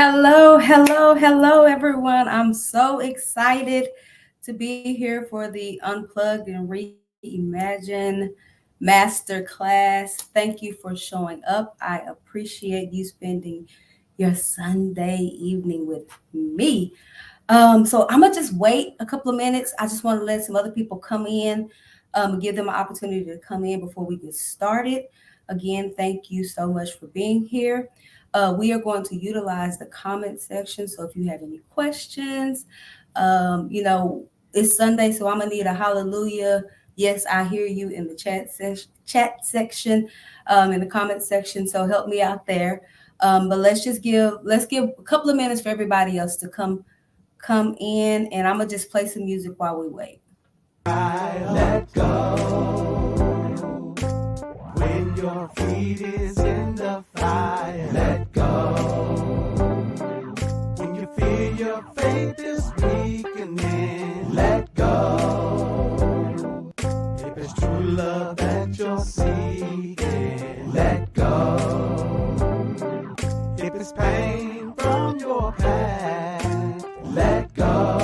Hello, everyone. I'm so excited to be here for the Unplugged and Reimagine Masterclass. Thank you for showing up. I appreciate you spending your Sunday evening with me. So I'm gonna just wait a couple of minutes. I just want to let some other people come in, give them an opportunity to come in before we get started. Again, thank you so much for being here. We are going to utilize the comment section. So if you have any questions, it's Sunday, so I'm gonna need a hallelujah. Yes, I hear you in the chat section, in the comment section. So help me out there. But let's give a couple of minutes for everybody else to come in, and I'm gonna just play some music while we wait. Let go when your feet is in the fire. Let go when you feel your faith is weakening. Let go if it's true love that you're seeking. Let go if it's pain from your past. Let go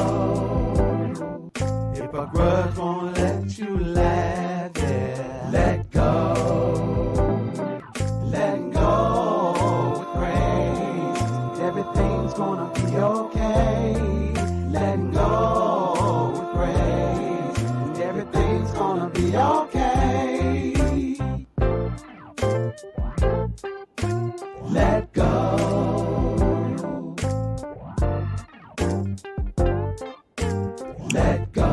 if a grudge won't let you laugh, yeah. Let go. Letting go with grace. Everything's gonna be okay. Letting go with grace. Everything's gonna be okay. Let go. Let go.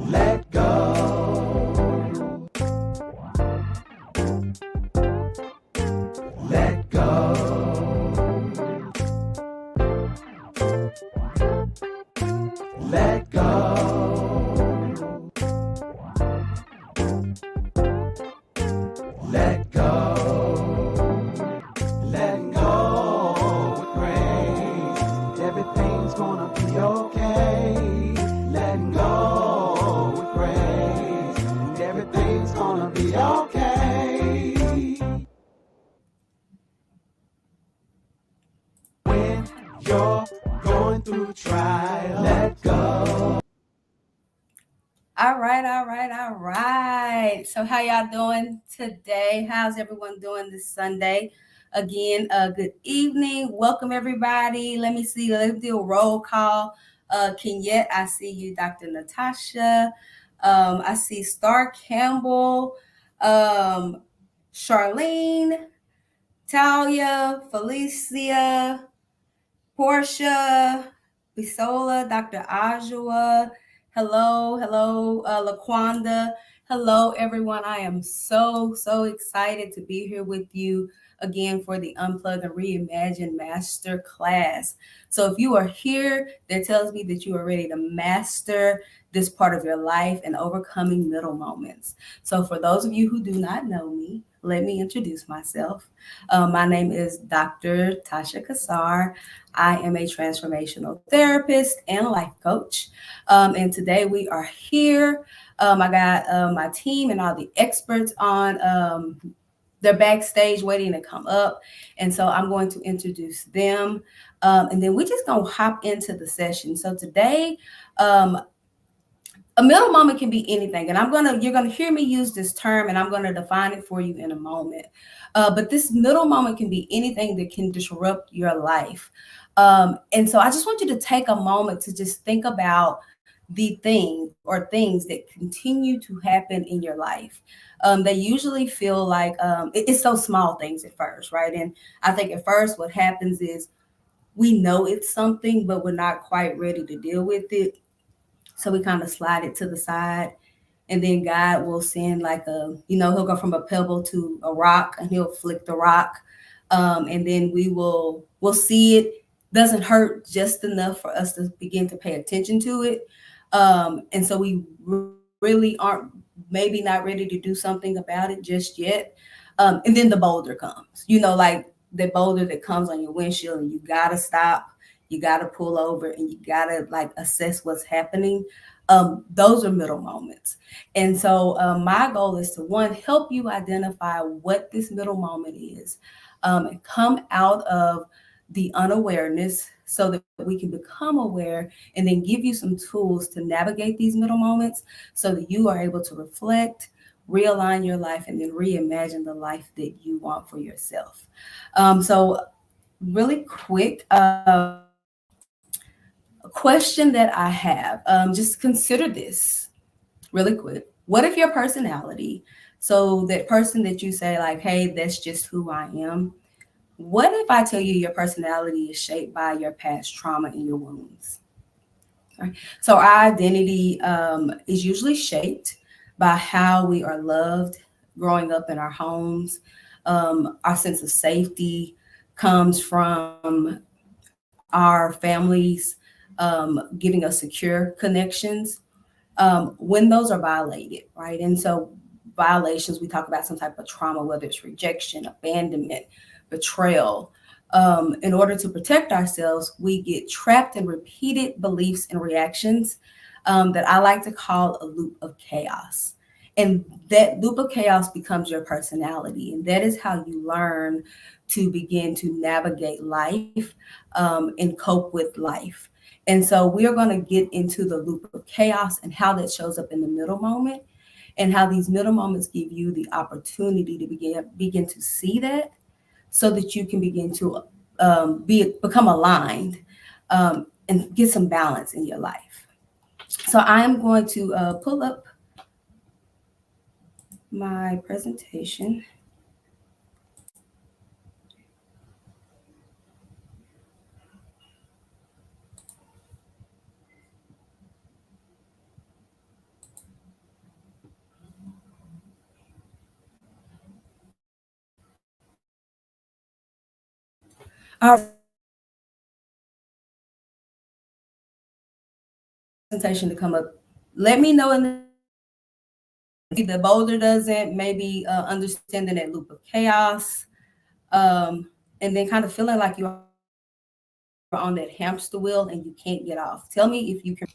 Let go. Let go. Let go. Let go. Letting go with grace. Everything's gonna be okay. Letting go with grace. Everything's gonna be okay. When you're going through trial, let go. All right. So how y'all doing today? How's everyone doing this Sunday? Again, good evening. Welcome everybody. Let me see. Let's do a roll call. Kenyette, I see you. Dr. Natasha. I see Star Campbell. Charlene. Talia. Felicia. Portia, Bisola, Dr. Ajua, hello, Laquanda. Hello, everyone. I am so excited to be here with you again for the Unplug and Reimagine Master Class. So if you are here, that tells me that you are ready to master this part of your life and overcoming middle moments. So for those of you who do not know me, let me introduce myself. My name is Dr. Tasha Kassar. I am a transformational therapist and life coach. And today we are here. I got my team and all the experts on. They're backstage waiting to come up. And so I'm going to introduce them. And then we're just going to hop into the session. So today, a middle moment can be anything, and you're gonna hear me use this term, and I'm gonna define it for you in a moment. But this middle moment can be anything that can disrupt your life. And so I just want you to take a moment to just think about the thing or things that continue to happen in your life. They usually feel like it's so small things at first, right? And I think at first what happens is we know it's something, but we're not quite ready to deal with it. So we kind of slide it to the side, and then God will send he'll go from a pebble to a rock, and he'll flick the rock, and then we'll see it doesn't hurt just enough for us to begin to pay attention to it, and so we really aren't maybe not ready to do something about it just yet, and then the boulder comes, like the boulder that comes on your windshield, and you gotta stop. You got to pull over and you got to like assess what's happening. Those are middle moments. And so my goal is to one, help you identify what this middle moment is, and come out of the unawareness so that we can become aware, and then give you some tools to navigate these middle moments so that you are able to reflect, realign your life, and then reimagine the life that you want for yourself. So really quick, a question that I have, just consider this really quick. What if your personality, so that person that you say like, hey, that's just who I am, what if I tell you your personality is shaped by your past trauma and your wounds? Right? So our identity is usually shaped by how we are loved growing up in our homes. Our sense of safety comes from our families giving us secure connections when those are violated, right? And so violations, we talk about some type of trauma, whether it's rejection, abandonment, betrayal. In order to protect ourselves, we get trapped in repeated beliefs and reactions that I like to call a loop of chaos. And that loop of chaos becomes your personality. And that is how you learn to begin to navigate life and cope with life. And so we are going to get into the loop of chaos and how that shows up in the middle moment, and how these middle moments give you the opportunity to begin to see that, so that you can begin to become aligned and get some balance in your life. So I am going to pull up my presentation. All right, so I'm waiting for my presentation to come up. Let me know in the chat if you can see the boulder doesn't, maybe understanding that loop of chaos, and then kind of feeling like you're on that hamster wheel and you can't get off. Tell me if you can.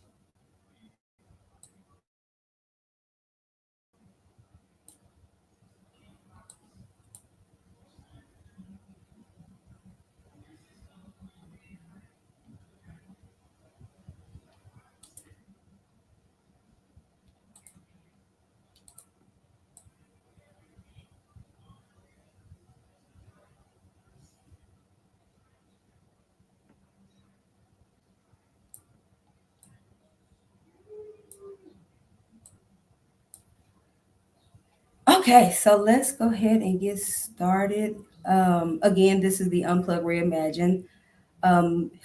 Okay, so let's go ahead and get started. Again, this is the Unplug Reimagine,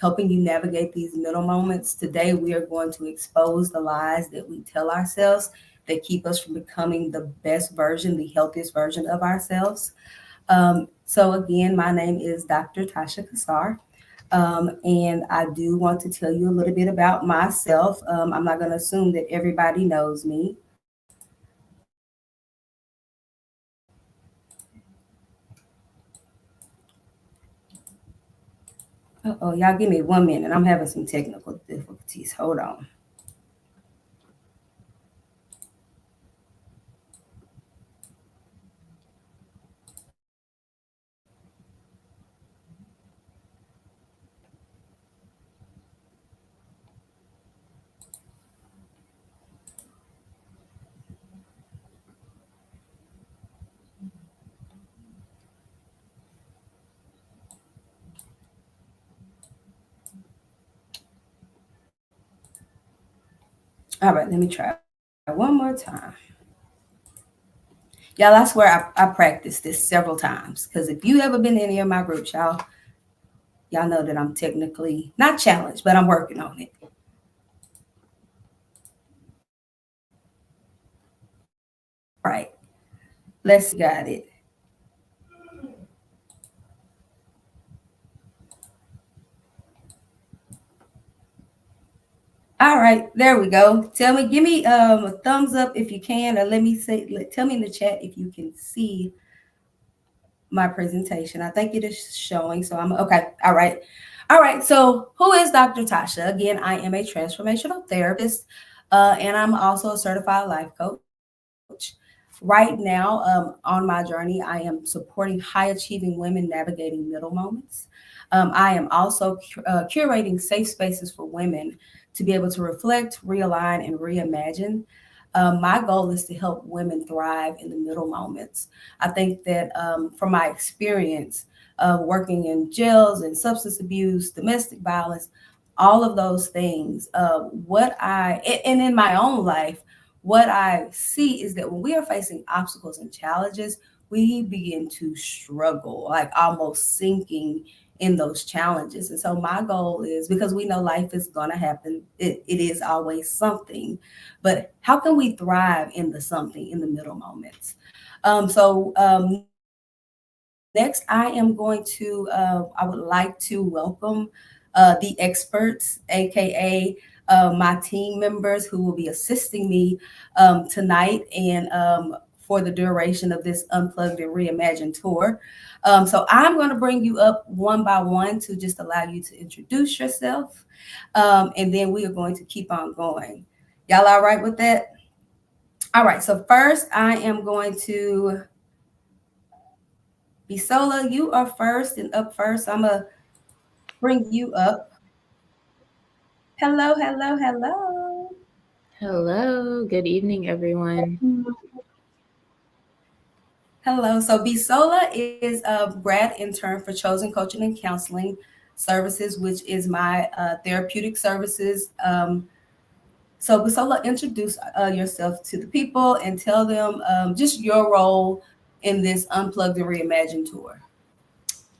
helping you navigate these middle moments. Today, we are going to expose the lies that we tell ourselves that keep us from becoming the best version, the healthiest version of ourselves. So, again, my name is Dr. Tasha Kassar. And I do want to tell you a little bit about myself. I'm not going to assume that everybody knows me. Oh, y'all give me 1 minute. I'm having some technical difficulties. Hold on. All right, let me try one more time. Y'all, I swear I practiced this several times, because if you ever been in any of my groups, y'all know that I'm technically not challenged, but I'm working on it. All right, let's see. Got it. All right, there we go. Tell me, give me a thumbs up if you can, or tell me in the chat if you can see my presentation. I think it is showing, so I'm okay. All right. All right. So, who is Dr. Tasha? Again, I am a transformational therapist. And I'm also a certified life coach. Right now, on my journey, I am supporting high achieving women navigating middle moments. I am also curating safe spaces for women to be able to reflect, realign, and reimagine. My goal is to help women thrive in the middle moments. I think that from my experience working in jails and substance abuse, domestic violence, all of those things, and in my own life, what I see is that when we are facing obstacles and challenges, we begin to struggle, like almost sinking in those challenges. And so my goal is, because we know life is going to happen, it is always something, but how can we thrive in the something, in the middle moments? Next, I would like to welcome the experts, aka my team members, who will be assisting me tonight and for the duration of this Unplugged and Reimagined tour. So I'm going to bring you up one by one to just allow you to introduce yourself, and then we are going to keep on going. Y'all all right with that? All right. So first, I am going to Bisola. You are first and up first. I'm gonna bring you up. Hello, hello, hello. Hello, good evening, everyone. Hello. So Bisola is a grad intern for Chosen Coaching and Counseling Services, which is my therapeutic services. So Bisola, introduce yourself to the people and tell them just your role in this Unplugged and Reimagined tour.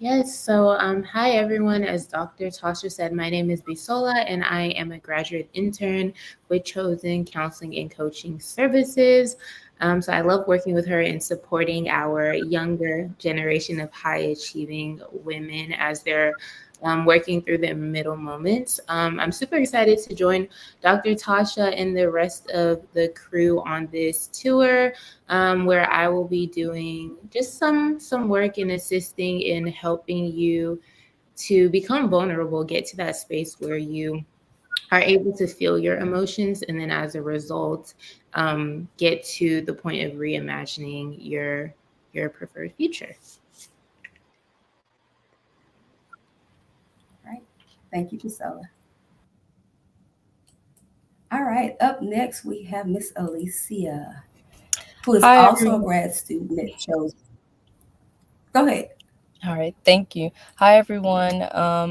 Yes, hi everyone. As Dr. Tasha said, my name is Bisola and I am a graduate intern with Chosen Counseling and Coaching Services. So I love working with her and supporting our younger generation of high achieving women as they're working through their middle moments. I'm super excited to join Dr. Tasha and the rest of the crew on this tour, where I will be doing just some work and assisting in helping you to become vulnerable, get to that space where you are able to feel your emotions, and then as a result, get to the point of reimagining your preferred future. All right. Thank you, Bisola. All right. Up next, we have Miss Alicia, who is Hi, also a everyone. grad student at Chosen. Go ahead. All right, thank you. Hi, everyone.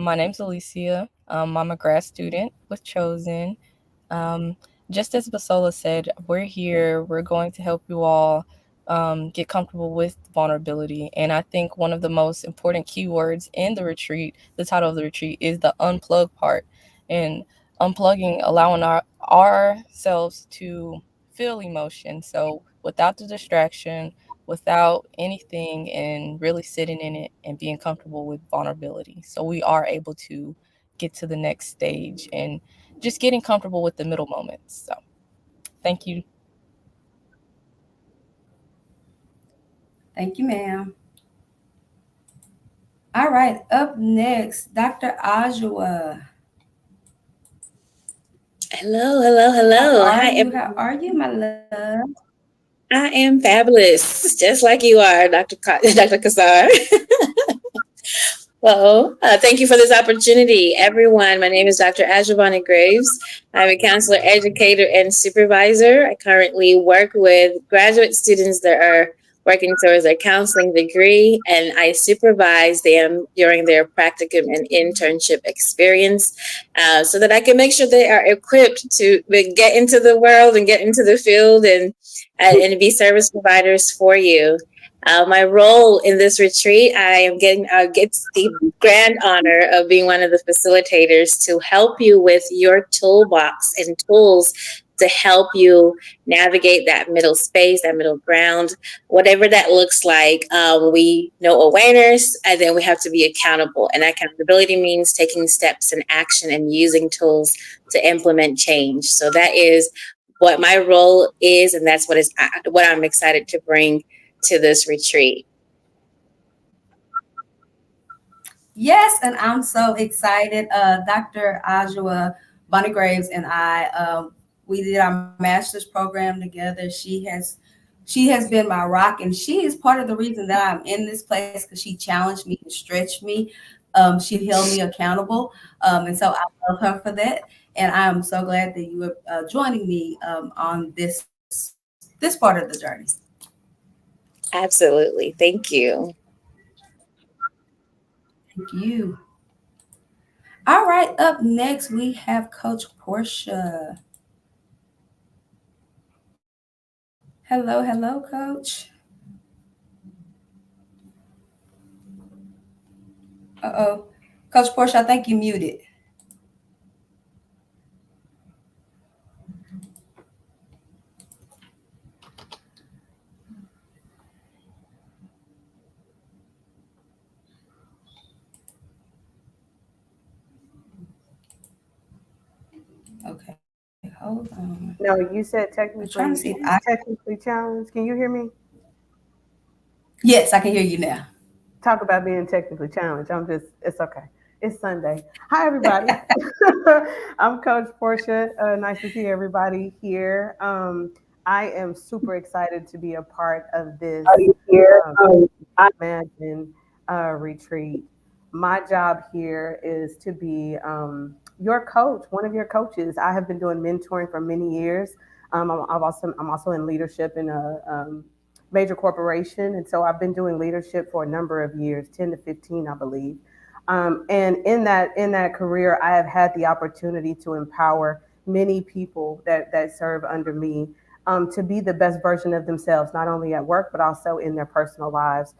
My name's Alicia. I'm a grad student with Chosen. Um, just as Basola said, we're here. We're going to help you all get comfortable with vulnerability. And I think one of the most important keywords in the retreat, the title of the retreat, is the unplug part. And unplugging, allowing ourselves to feel emotion. So without the distraction, without anything, and really sitting in it and being comfortable with vulnerability. So we are able to get to the next stage and just getting comfortable with the middle moments. So thank you. Thank you, ma'am. All right. Up next, Dr. Ajua. Hello, hello, How hello. are Hi, you? How everyone. are you, my love? I am fabulous, just like you are, Dr. Kassar. Well, thank you for this opportunity, everyone. My name is Dr. Ajabani Graves. I'm a counselor, educator, and supervisor. I currently work with graduate students that are working towards their counseling degree, and I supervise them during their practicum and internship experience so that I can make sure they are equipped to get into the world and get into the field and be service providers for you. My role in this retreat, I am getting gets the grand honor of being one of the facilitators to help you with your toolbox and tools to help you navigate that middle space, that middle ground, whatever that looks like. We know awareness, and then we have to be accountable. And accountability means taking steps and action and using tools to implement change. So that is what my role is, and that's what I'm excited to bring to this retreat. Yes, and I'm so excited. Dr. Ajua Bonnie Graves and I, We did our master's program together. She has been my rock, and she is part of the reason that I'm in this place because she challenged me and stretched me. She held me accountable, and so I love her for that. And I'm so glad that you are joining me on this part of the journey. Absolutely. Thank you. Thank you. All right, up next we have Coach Portia. Hello, hello, Coach. Uh-oh. Coach Portia, I think you muted. Okay, hold on. No, you said I'm trying to see if I. technically challenged. Can you hear me? Yes, I can hear you now. Talk about being technically challenged. It's okay. It's Sunday. Hi, everybody. I'm Coach Portia. Nice to see everybody here. I am super excited to be a part of this Here. um, Imagine retreat. My job here is to be your coach, one of your coaches. I have been doing mentoring for many years. I'm also in leadership in a major corporation, and so I've been doing leadership for a number of years, 10 to 15, I believe. And in that career, I have had the opportunity to empower many people that serve under me to be the best version of themselves, not only at work but also in their personal lives.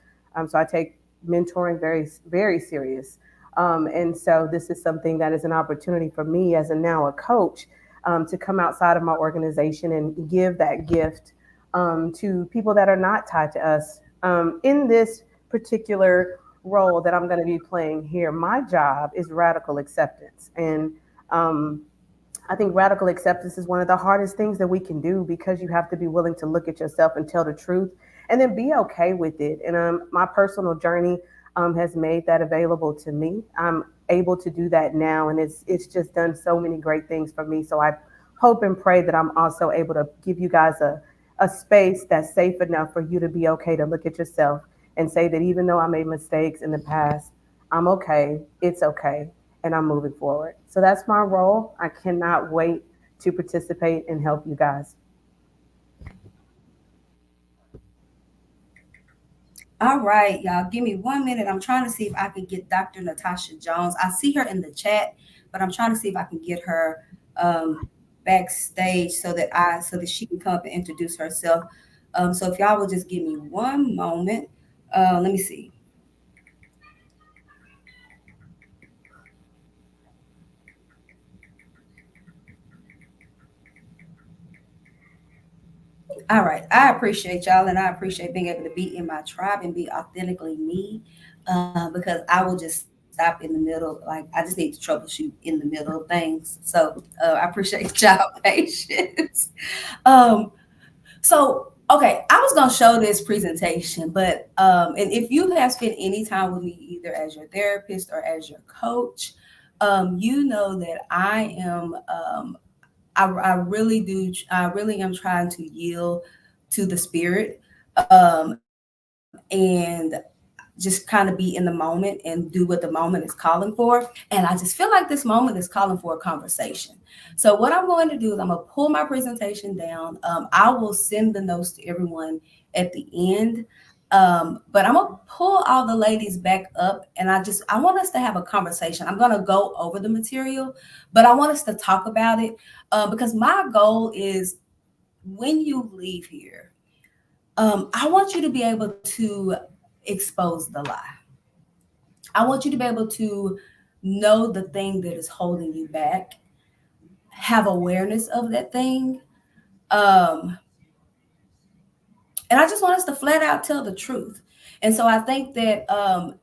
So I take mentoring very very serious, and so this is something that is an opportunity for me as a now a coach to come outside of my organization and give that gift to people that are not tied to us. In this particular role that I'm going to be playing here, my job is radical acceptance. And I think radical acceptance is one of the hardest things that we can do because you have to be willing to look at yourself and tell the truth and then be okay with it. And my personal journey has made that available to me. I'm able to do that now, and it's just done so many great things for me. So I hope and pray that I'm also able to give you guys a space that's safe enough for you to be okay to look at yourself and say that even though I made mistakes in the past, I'm okay, it's okay, and I'm moving forward. So that's my role. I cannot wait to participate and help you guys. All right, y'all. Give me 1 minute. I'm trying to see if I can get Dr. Natasha Jones. I see her in the chat, but I'm trying to see if I can get her backstage so that she can come up and introduce herself. So if y'all will just give me 1 moment. Let me see. All right. I appreciate y'all, and I appreciate being able to be in my tribe and be authentically me, because I will just stop in the middle. Like, I just need to troubleshoot in the middle of things. So I appreciate y'all patience. Um, so, okay, I was going to show this presentation, but, and if you have spent any time with me, either as your therapist or as your coach, you know that I really do. I really am trying to yield to the spirit, and just kind of be in the moment and do what the moment is calling for. And I just feel like this moment is calling for a conversation. So what I'm going to do is I'm gonna pull my presentation down. I will send the notes to everyone at the end. But I'm gonna pull all the ladies back up, and I want us to have a conversation. I'm gonna go over the material, but I want us to talk about it because my goal is when you leave here, I want you to be able to expose the lie. I want you to be able to know the thing that is holding you back, have awareness of that thing. Um, and I just want us to flat out tell the truth. And so I think that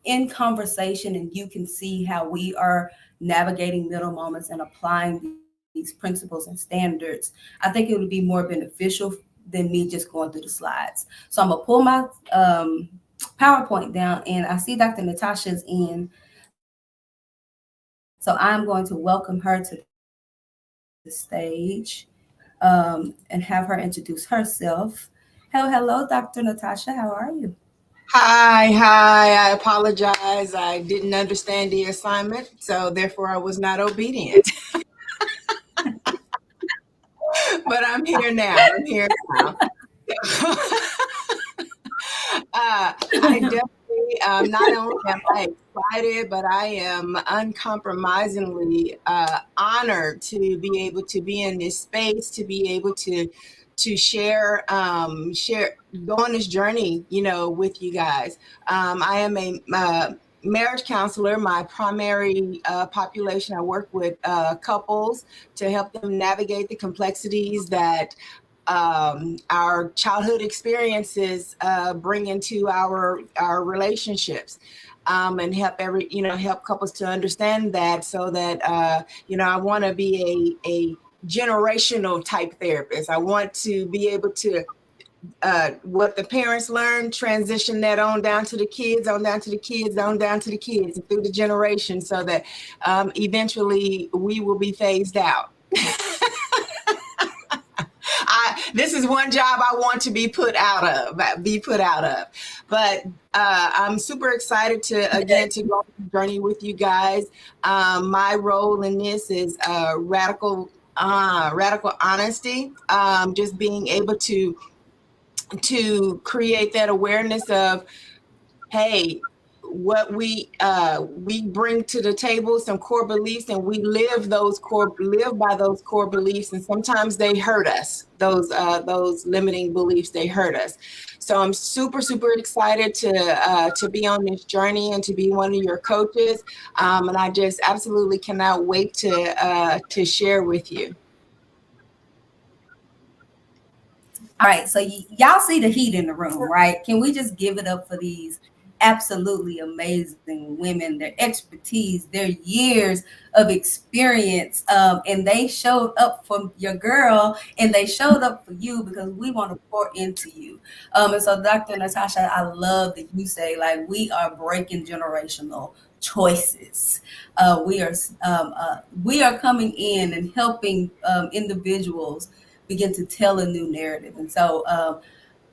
in conversation, and you can see how we are navigating middle moments and applying these principles and standards, I think it would be more beneficial than me just going through the slides. So I'm gonna pull my PowerPoint down, and I see Dr. Natasha's in. So I'm going to welcome her to the stage. and have her introduce herself. Hello, Dr. Natasha. How are you? Hi. I apologize. I didn't understand the assignment, so therefore I was not obedient. But I'm here now. I'm here now. I definitely, not only am I excited, but I am uncompromisingly honored to be able to be in this space, to be able to share, go on this journey, with you guys. I am a marriage counselor. My primary population, I work with couples to help them navigate the complexities that our childhood experiences bring into our relationships, and help couples to understand that, so that I want to be a generational type therapist. I want to be able to what the parents learn, transition that on down to the kids, on down to the kids, on down to the kids, and through the generation, so that eventually we will be phased out. This is one job I want to be put out of. But I'm super excited to go on the journey with you guys. My role in this is radical honesty. Just being able to create that awareness of, hey, what we bring to the table, some core beliefs, and we live by those core beliefs, and sometimes they hurt us. Those limiting beliefs, they hurt us. So I'm super excited to be on this journey and to be one of your coaches, and I just absolutely cannot wait to share with you. All right, so y'all see the heat in the room, right? Can we just give it up for these absolutely amazing women, their expertise, their years of experience, and they showed up for your girl, and they showed up for you because we want to pour into you. And so, Dr. Natasha, I love that you say, like, we are breaking generational choices. We are coming in and helping individuals begin to tell a new narrative. And so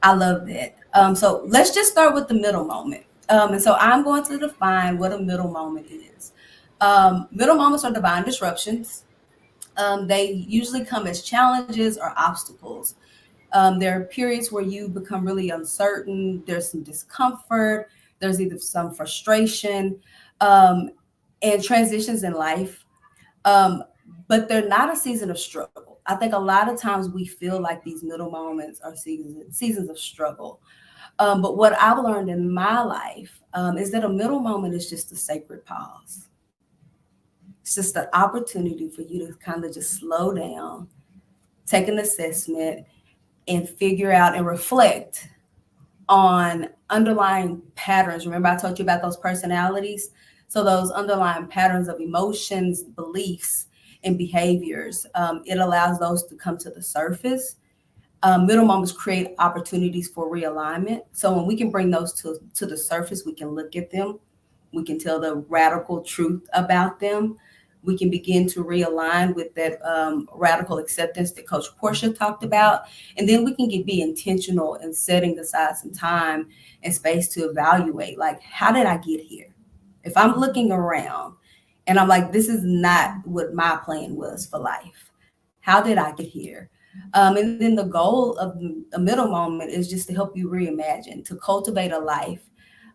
I love that. So let's just start with the middle moment. And so I'm going to define what a middle moment is. Middle moments are divine disruptions. They usually come as challenges or obstacles. There are periods where you become really uncertain. There's some discomfort. There's either some frustration, um, and transitions in life. Um, but they're not a season of struggle. I think a lot of times we feel like these middle moments are seasons of struggle. But what I've learned in my life is that a middle moment is just a sacred pause. It's just an opportunity for you to kind of just slow down, take an assessment, and figure out and reflect on underlying patterns. Remember, I told you about those personalities? So, those underlying patterns of emotions, beliefs, and behaviors, it allows those to come to the surface. Middle moments create opportunities for realignment. So, when we can bring those to the surface, we can look at them, we can tell the radical truth about them. We can begin to realign with that radical acceptance that Coach Portia talked about. And then we can be intentional in setting aside some time and space to evaluate, like, how did I get here? If I'm looking around and I'm like, this is not what my plan was for life, how did I get here? And then the goal of the middle moment is just to help you reimagine, to cultivate a life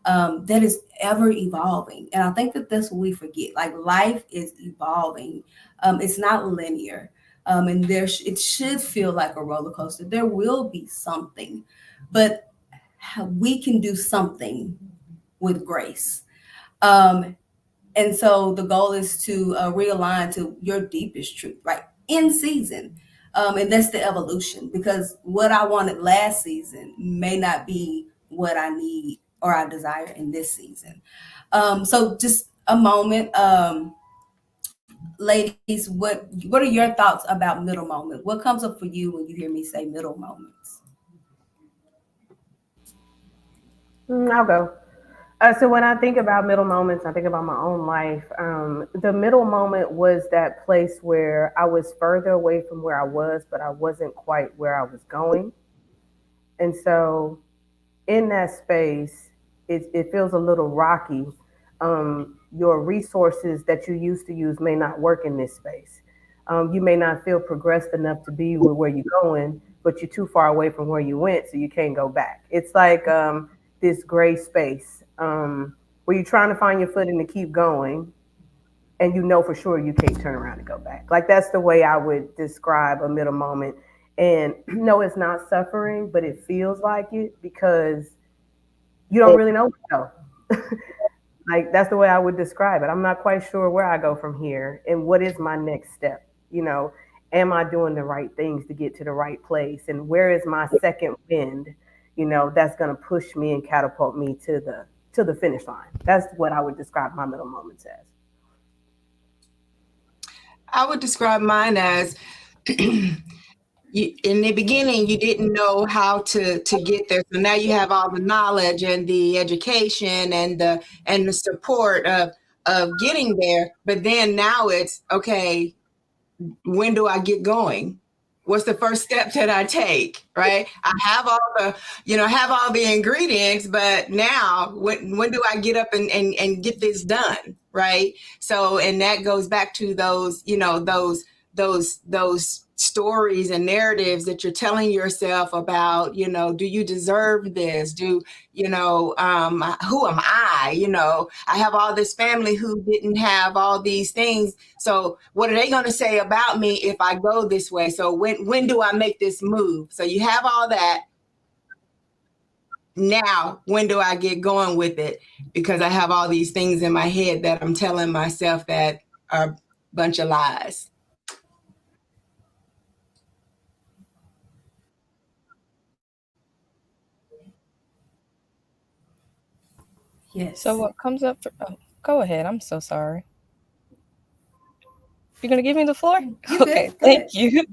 that is ever evolving. And I think that that's what we forget. Like, life is evolving. It's not linear. And it should feel like a roller coaster. There will be something, but we can do something with grace. Um, and so the goal is to realign to your deepest truth, right? In season. And that's the evolution, because what I wanted last season may not be what I need or I desire in this season. So just a moment, ladies, what are your thoughts about middle moment? What comes up for you when you hear me say middle moments? I'll go. So when I think about middle moments, I think about my own life. The middle moment was that place where I was further away from where I was, but I wasn't quite where I was going. And so in that space, it feels a little rocky. Your resources that you used to use may not work in this space. You may not feel progressed enough to be where you're going, but you're too far away from where you went, so you can't go back. It's like this gray space where you're trying to find your footing to keep going, and you know for sure you can't turn around and go back. Like that's the way I would describe a middle moment. And no, it's not suffering, but it feels like it because you don't really know where to go. Like that's the way I would describe it. I'm not quite sure where I go from here and what is my next step. You know, am I doing the right things to get to the right place? And where is my second wind? You know, that's going to push me and catapult me to the finish line. That's what I would describe my middle moments as. I would describe mine as you, in the beginning you didn't know how to get there, so now you have all the knowledge and the education and the support of getting there, but then now it's okay, when do I get going? What's the first step that I take? Right? I have all the, have all the ingredients, but now when do I get up and get this done? Right? So, and that goes back to those, those stories and narratives that you're telling yourself about, do you deserve this? Who am I? I have all this family who didn't have all these things. So what are they going to say about me if I go this way? So when do I make this move? So you have all that. Now, when do I get going with it? Because I have all these things in my head that I'm telling myself that are a bunch of lies. So Yes. what comes up for, oh, go ahead. I'm so sorry. You're gonna give me the floor? You good? Okay, Go thank ahead. you.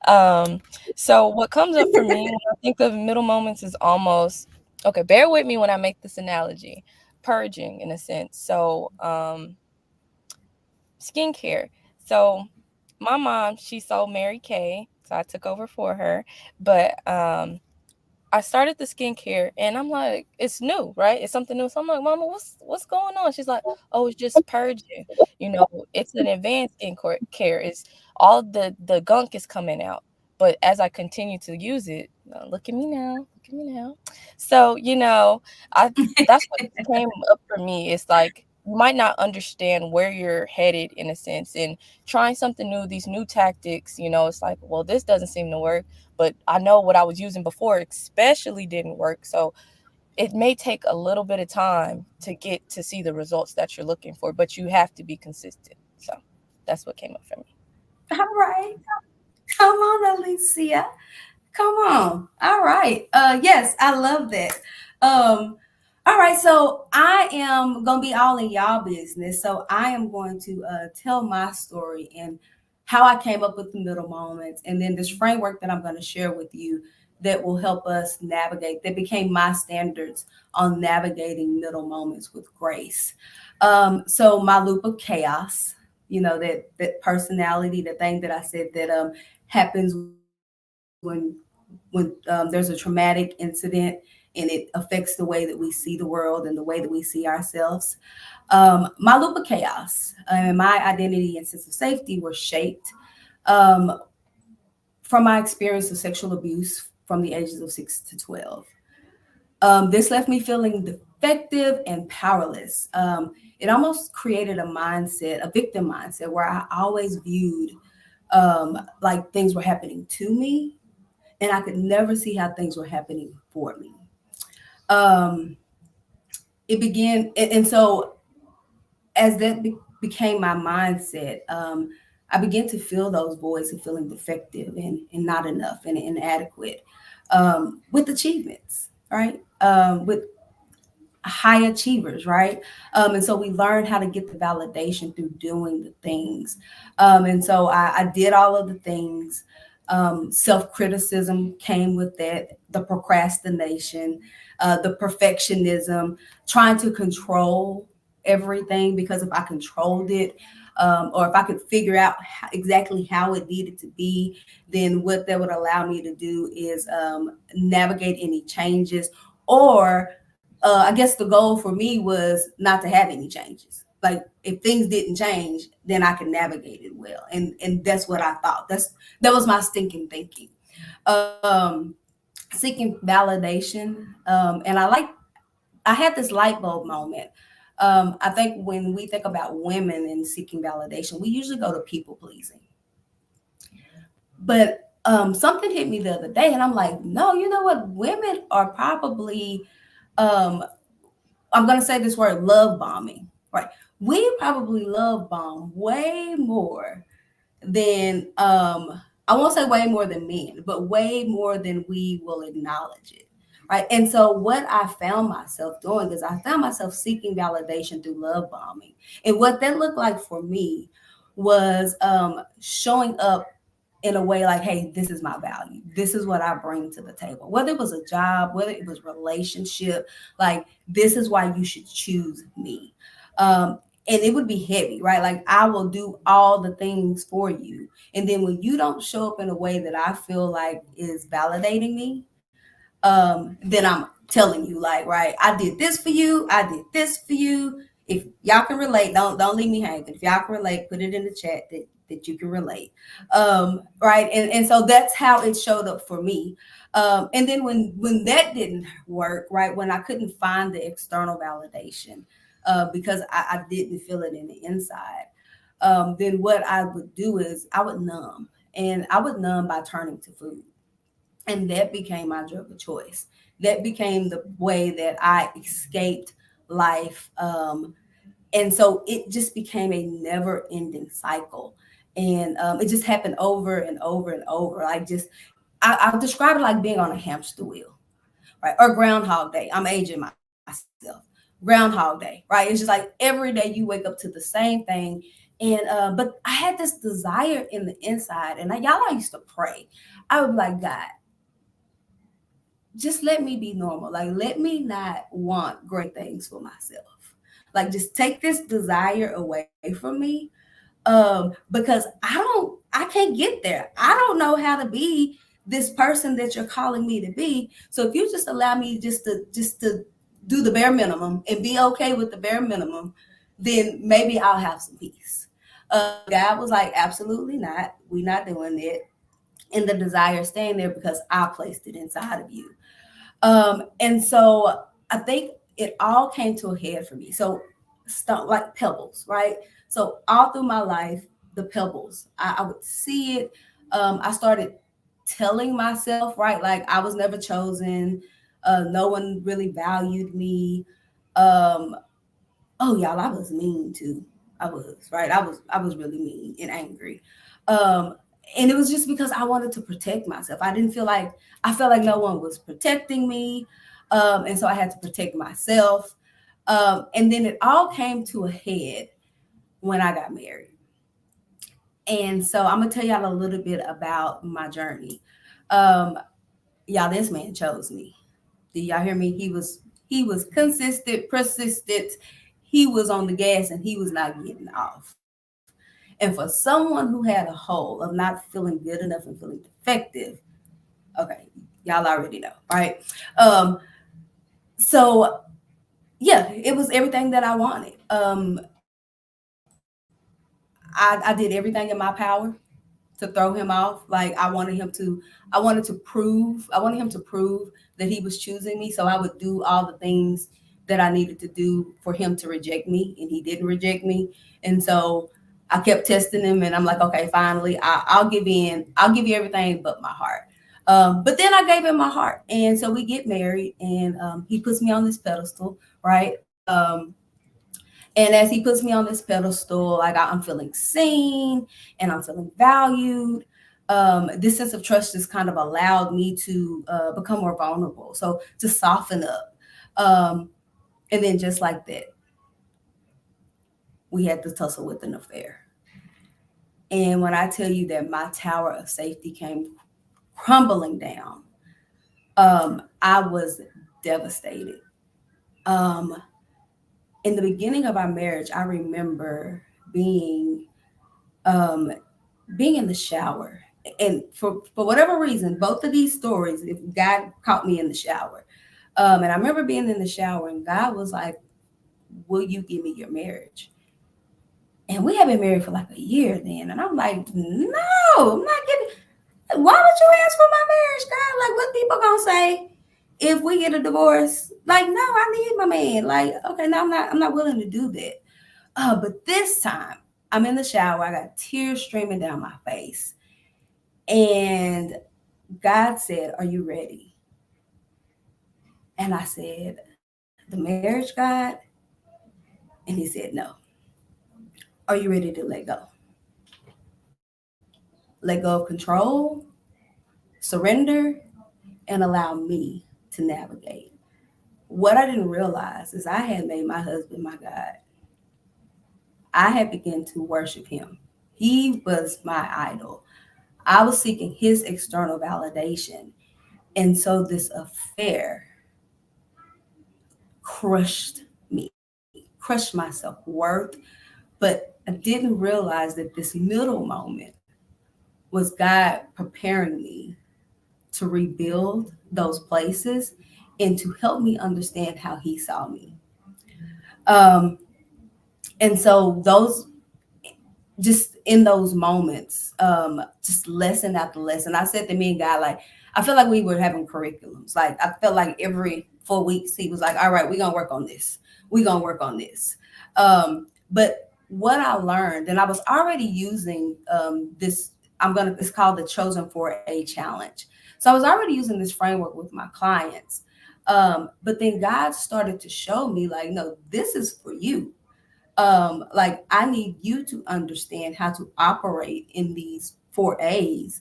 Um, so what comes up for me when I think of middle moments is almost okay. Bear with me when I make this analogy, purging in a sense. So skincare. So my mom, she sold Mary Kay, so I took over for her. But I started the skincare and I'm like, it's new, right? It's something new. So I'm like, Mama, what's going on? She's like, oh, it's just purging. You know, it's an advanced care. It's all the gunk is coming out. But as I continue to use it, look at me now, look at me now. So, I that's what came up for me. It's like you might not understand where you're headed in a sense and trying something new, these new tactics, it's like, well, this doesn't seem to work, but I know what I was using before especially didn't work. So it may take a little bit of time to get to see the results that you're looking for, but you have to be consistent. So that's what came up for me. All right. Come on, Alicia. Come on. All right. Yes, I love that. All right, so I am gonna be all in y'all business. So I am going to tell my story and how I came up with the middle moments, and then this framework that I'm going to share with you that will help us navigate. That became my standards on navigating middle moments with grace. So my loop of chaos, that personality, the thing that I said that happens when there's a traumatic incident and it affects the way that we see the world and the way that we see ourselves. My loop of chaos and my identity and sense of safety were shaped um, from my experience of sexual abuse from the ages of 6 to 12. This left me feeling defective and powerless. It almost created a victim mindset, where I always viewed like things were happening to me, and I could never see how things were happening for me. Um, it began, and so as that became my mindset, I began to feel those voids of feeling defective and not enough and inadequate with achievements, right? With high achievers, right? And so we learned how to get the validation through doing the things. And so I did all of the things Self criticism came with that, the procrastination, the perfectionism, trying to control everything, because if I controlled it, or if I could figure out exactly how it needed to be, then what that would allow me to do is navigate any changes. Or I guess the goal for me was not to have any changes. Like if things didn't change, then I could navigate it well, and that's what I thought. That was my stinking thinking. Um, Seeking validation, and I had this light bulb moment. I think when we think about women and seeking validation, we usually go to people pleasing. But something hit me the other day, and I'm like, no, you know what? Women are probably, um, I'm going to say this word, love bombing, right? We probably love bomb way more than, I won't say way more than men, but way more than we will acknowledge it. Right. And so what I found myself doing is I found myself seeking validation through love bombing. And what that looked like for me was showing up in a way like, hey, this is my value. This is what I bring to the table. Whether it was a job, whether it was relationship, like this is why you should choose me. And it would be heavy, right? Like I will do all the things for you. And then when you don't show up in a way that I feel like is validating me, then I'm telling you, like, right, I did this for you, I did this for you. If y'all can relate, don't leave me hanging. If y'all can relate, put it in the chat that you can relate. Right. And so that's how it showed up for me. And then when that didn't work, right, when I couldn't find the external validation, because I didn't feel it in the inside, then what I would do is I would numb. And I would numb by turning to food. And that became my drug of choice. That became the way that I escaped life. And so it just became a never ending cycle. And it just happened over and over and over. Like just, I'll describe it like being on a hamster wheel, right? Or Groundhog Day. I'm aging myself. Groundhog Day, right? It's just like every day you wake up to the same thing. And but I had this desire in the inside, and I used to pray. I would be like, God, just let me be normal. Like, let me not want great things for myself. Like, just take this desire away from me. Because I can't get there. I don't know how to be this person that you're calling me to be. So if you just allow me just to do the bare minimum and be okay with the bare minimum, then maybe I'll have some peace. God was like, absolutely not. We're not doing it. And the desire staying there because I placed it inside of you. And so I think it all came to a head for me. So stuff like pebbles, right? So all through my life, the pebbles, I would see it. I started telling myself, right, like I was never chosen. No one really valued me. Um, oh y'all, I was mean too. I was, right. I was really mean and angry. Um, and it was just because I wanted to protect myself. I felt like no one was protecting me. And so I had to protect myself. And then it all came to a head when I got married. And so I'm gonna tell y'all a little bit about my journey. Um, y'all, this man chose me. Did y'all hear me? He was consistent, persistent. He was on the gas and he was not getting off. And for someone who had a hole of not feeling good enough and feeling defective, okay, y'all already know, right? Um, so yeah, it was everything that I wanted. I did everything in my power to throw him off. Like I wanted him to prove that he was choosing me. So I would do all the things that I needed to do for him to reject me, and he didn't reject me. And so I kept testing him, and I'm like, okay, finally, I'll give in. I'll give you everything but my heart. But then I gave him my heart, and so we get married, and he puts me on this pedestal, right? And as he puts me on this pedestal, like I'm feeling seen and I'm feeling valued. This sense of trust just kind of allowed me to become more vulnerable. So to soften up. And then just like that, we had to tussle with an affair. And when I tell you that my tower of safety came crumbling down. I was devastated. Um, in the beginning of our marriage, I remember um, being in the shower, and for whatever reason, both of these stories, if God caught me in the shower, and I remember being in the shower, and God was like, "Will you give me your marriage?" And we had been married for like a year then, and I'm like, "No, I'm not giving. Why would you ask for my marriage, God? Like, what people gonna say if we get a divorce? Like, no, I need my man. Like, okay, no, I'm not willing to do that." But this time, I'm in the shower. I got tears streaming down my face, and God said, "Are you ready?" And I said, "The marriage, God?" And He said, "No." Are you ready to let go? Let go of control, surrender, and allow me to navigate. What I didn't realize is I had made my husband my God. I had begun to worship him. He was my idol. I was seeking his external validation. And so this affair crushed me, crushed my self worth. But I didn't realize that this middle moment was God preparing me to rebuild those places and to help me understand how he saw me. Um, and so those just in those moments, just lesson after lesson. I said to me and God, like, I feel like we were having curriculums. Like, I felt like every 4 weeks, he was like, all right, we're going to work on this. We're going to work on this. But what I learned, and I was already using this, it's called the Chosen for a Challenge. So I was already using this framework with my clients. But then God started to show me, like, no, this is for you. Like, I need you to understand how to operate in these 4 A's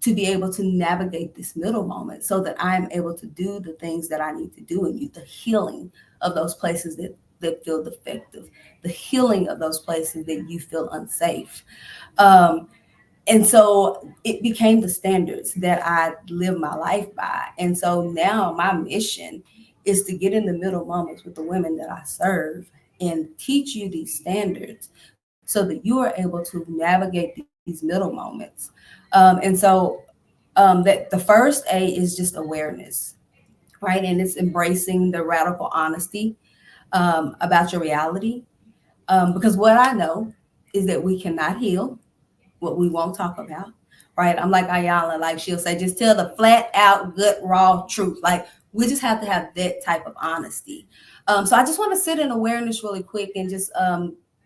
to be able to navigate this middle moment so that I'm able to do the things that I need to do in you, the healing of those places that feel defective, the healing of those places that you feel unsafe. Um, and so it became the standards that I live my life by. And so now my mission is to get in the middle moments with the women that I serve and teach you these standards so that you are able to navigate these middle moments. And so that the first A is just awareness, right? And it's embracing the radical honesty about your reality. Because what I know is that we cannot heal what we won't talk about, right? I'm like Ayala, like she'll say, just tell the flat out, good, raw truth. Like, we just have to have that type of honesty. So I just want to sit in awareness really quick and just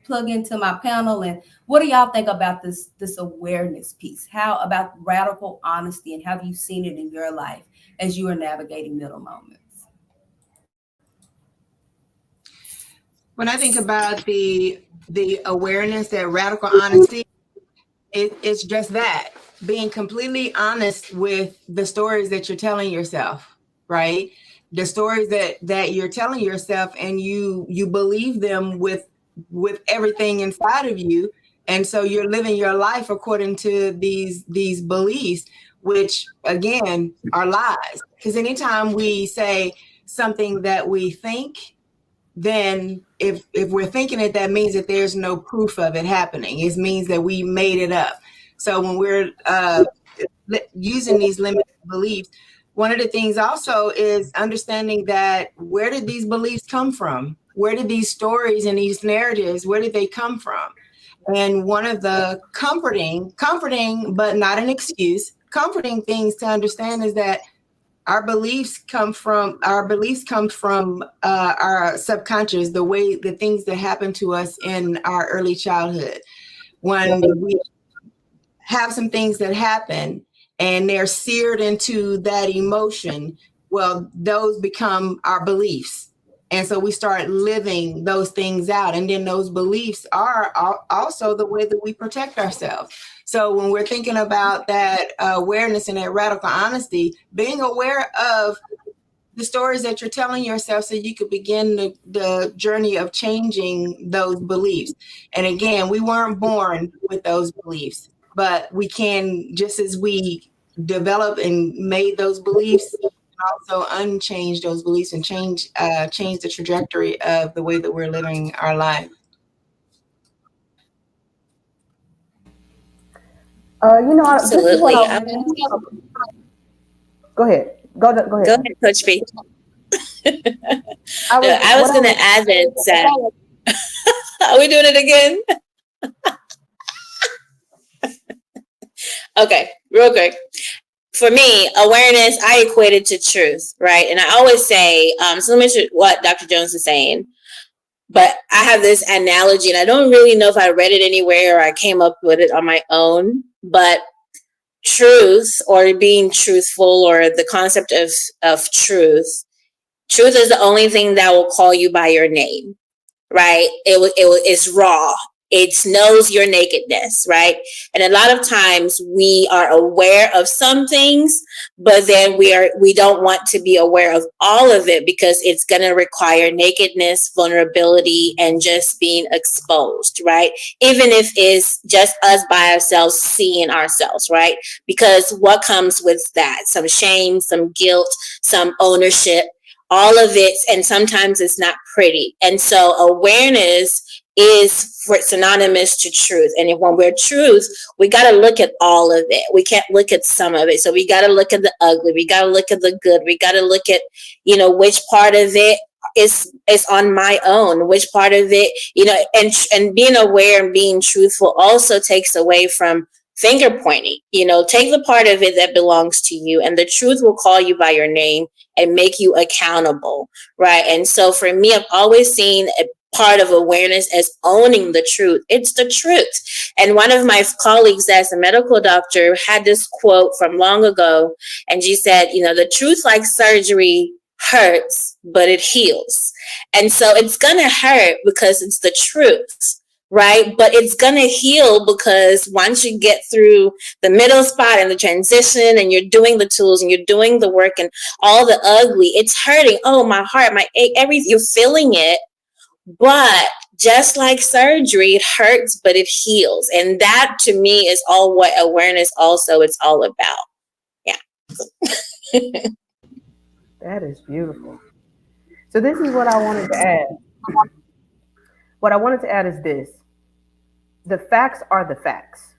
plug into my panel. And what do y'all think about this awareness piece? How about radical honesty, and have you seen it in your life as you are navigating middle moments? When I think about the awareness, that radical honesty, it's just that, being completely honest with the stories that you're telling yourself, right? The stories that you're telling yourself, and you believe them with everything inside of you, and so you're living your life according to these beliefs, which again are lies. Because anytime we say something that we think, then if we're thinking it, that means that there's no proof of it happening. It means that we made it up. So when we're using these limited beliefs, one of the things also is understanding that, where did these beliefs come from? Where did these stories and these narratives, where did they come from? And one of the comforting, but not an excuse, comforting things to understand is that our beliefs come from our subconscious, the things that happen to us in our early childhood. When we have some things that happen and they're seared into that emotion, well, those become our beliefs. And so we start living those things out. And then those beliefs are also the way that we protect ourselves. So when we're thinking about that awareness and that radical honesty, being aware of the stories that you're telling yourself so you could begin the journey of changing those beliefs. And again, we weren't born with those beliefs, but we can, just as we developed and made those beliefs, and also unchanged those beliefs and change the trajectory of the way that we're living our life. This is what Absolutely. I go ahead. Go Go ahead. ahead, Coach B. I was I was what I going to was add that. Are we doing it again? Okay, real quick. For me, awareness, I equate it to truth, right? And I always say, so let me show what Dr. Jones is saying. But I have this analogy, and I don't really know if I read it anywhere or I came up with it on my own. But truth, or being truthful, or the concept of truth is the only thing that will call you by your name, right? It's raw. It knows your nakedness, right? And a lot of times we are aware of some things, but then we don't want to be aware of all of it, because it's going to require nakedness, vulnerability, and just being exposed, right? Even if it's just us by ourselves seeing ourselves, right? Because what comes with that? Some shame, some guilt, some ownership, all of it, and sometimes it's not pretty. And so awareness is synonymous to truth. And when we're truth, we got to look at all of it. We can't look at some of it. So we got to look at the ugly. We got to look at the good. We got to look at, which part of it is on my own, which part of it, and being aware and being truthful also takes away from finger pointing. Take the part of it that belongs to you, and the truth will call you by your name and make you accountable, right? And so for me, I've always seen a part of awareness as owning the truth. It's the truth. And one of my colleagues that's a medical doctor had this quote from long ago, and she said, the truth, like surgery, hurts, but it heals. And so it's gonna hurt because it's the truth, right? But it's going to heal, because once you get through the middle spot and the transition, and you're doing the tools and you're doing the work and all the ugly, it's hurting. Oh, my heart, my ache, everything, you're feeling it. But just like surgery, it hurts, but it heals. And that to me is all what awareness also is all about. Yeah. That is beautiful. So this is what I wanted to add. What I wanted to add is this: the facts are the facts.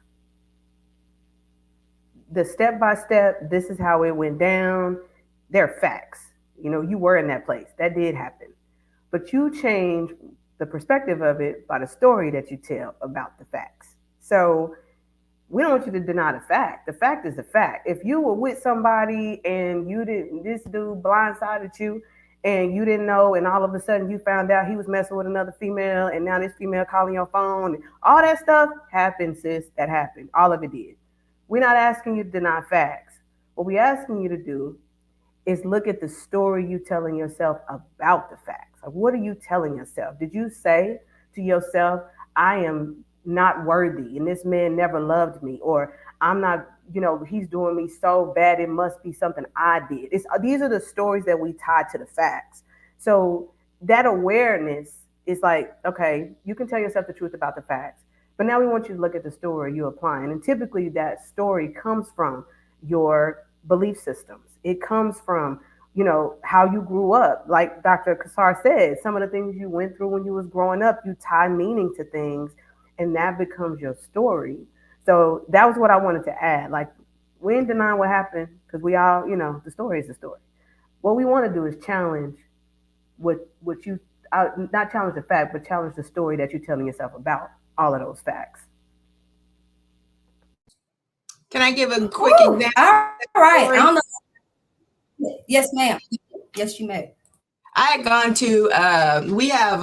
The step by step, this is how it went down. They're facts. You were in that place. That did happen. But you change the perspective of it by the story that you tell about the facts. So we don't want you to deny the fact. The fact is the fact. If you were with somebody and this dude blindsided you and you didn't know, and all of a sudden you found out he was messing with another female, and now this female calling your phone, and all that stuff happened, sis. That happened. All of it did. We're not asking you to deny facts. What we're asking you to do is look at the story you telling yourself about the facts. Like, what are you telling yourself? Did you say to yourself, I am not worthy and this man never loved me, or I'm not, he's doing me so bad, it must be something I did. These are the stories that we tie to the facts. So that awareness is like, okay, you can tell yourself the truth about the facts, but now we want you to look at the story you're applying. And typically that story comes from your belief systems. It comes from, how you grew up. Like Dr. Kassar said, some of the things you went through when you was growing up, you tie meaning to things, and that becomes your story. So that was what I wanted to add. Like, we ain't denying what happened, because we all, the story is the story. What we want to do is challenge what you, not challenge the fact, but challenge the story that you're telling yourself about all of those facts. Can I give a quick example? All right. I don't know. Yes, ma'am. Yes, you may. I had gone to, we have,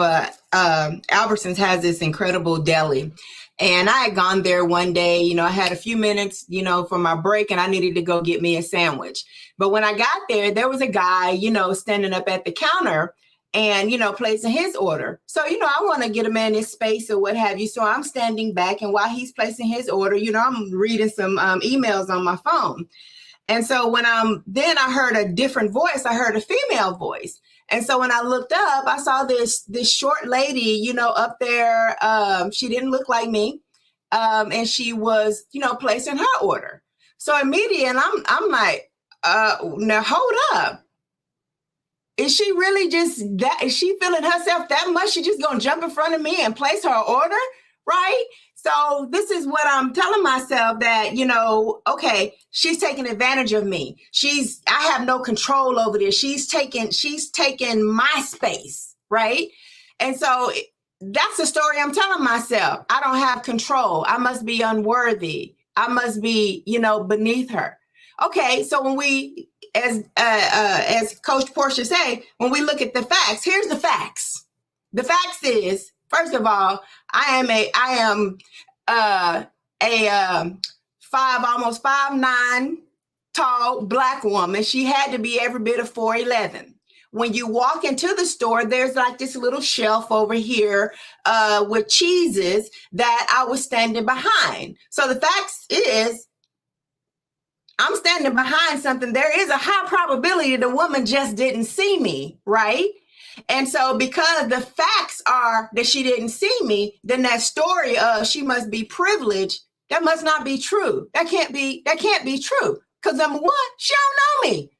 Albertsons has this incredible deli. And I had gone there one day, I had a few minutes, for my break, and I needed to go get me a sandwich. But when I got there, there was a guy, standing up at the counter and, placing his order. So, I want to get a man his space or what have you. So I'm standing back, and while he's placing his order, I'm reading some emails on my phone. And so then I heard a different voice. I heard a female voice. And so when I looked up, I saw this short lady, up there. She didn't look like me. And she was, placing her order. So immediately, and I'm like, now hold up. Is she really just that? Is she feeling herself that much? She just gonna jump in front of me and place her order, right? So this is what I'm telling myself, that, okay, she's taking advantage of me. I have no control over this. She's taking my space, right? And so that's the story I'm telling myself. I don't have control. I must be unworthy. I must be, beneath her. Okay, so when we, as Coach Portia say, when we look at the facts, here's the facts. The facts is, first of all, I am a almost 5'9" tall Black woman. She had to be every bit of 4'11". When you walk into the store, there's like this little shelf over here with cheeses that I was standing behind. So the facts is, I'm standing behind something. There is a high probability the woman just didn't see me, right? And so because the facts are that she didn't see me, then that story of she must be privileged, that must not be true. That can't be true. Because number one, she don't know me.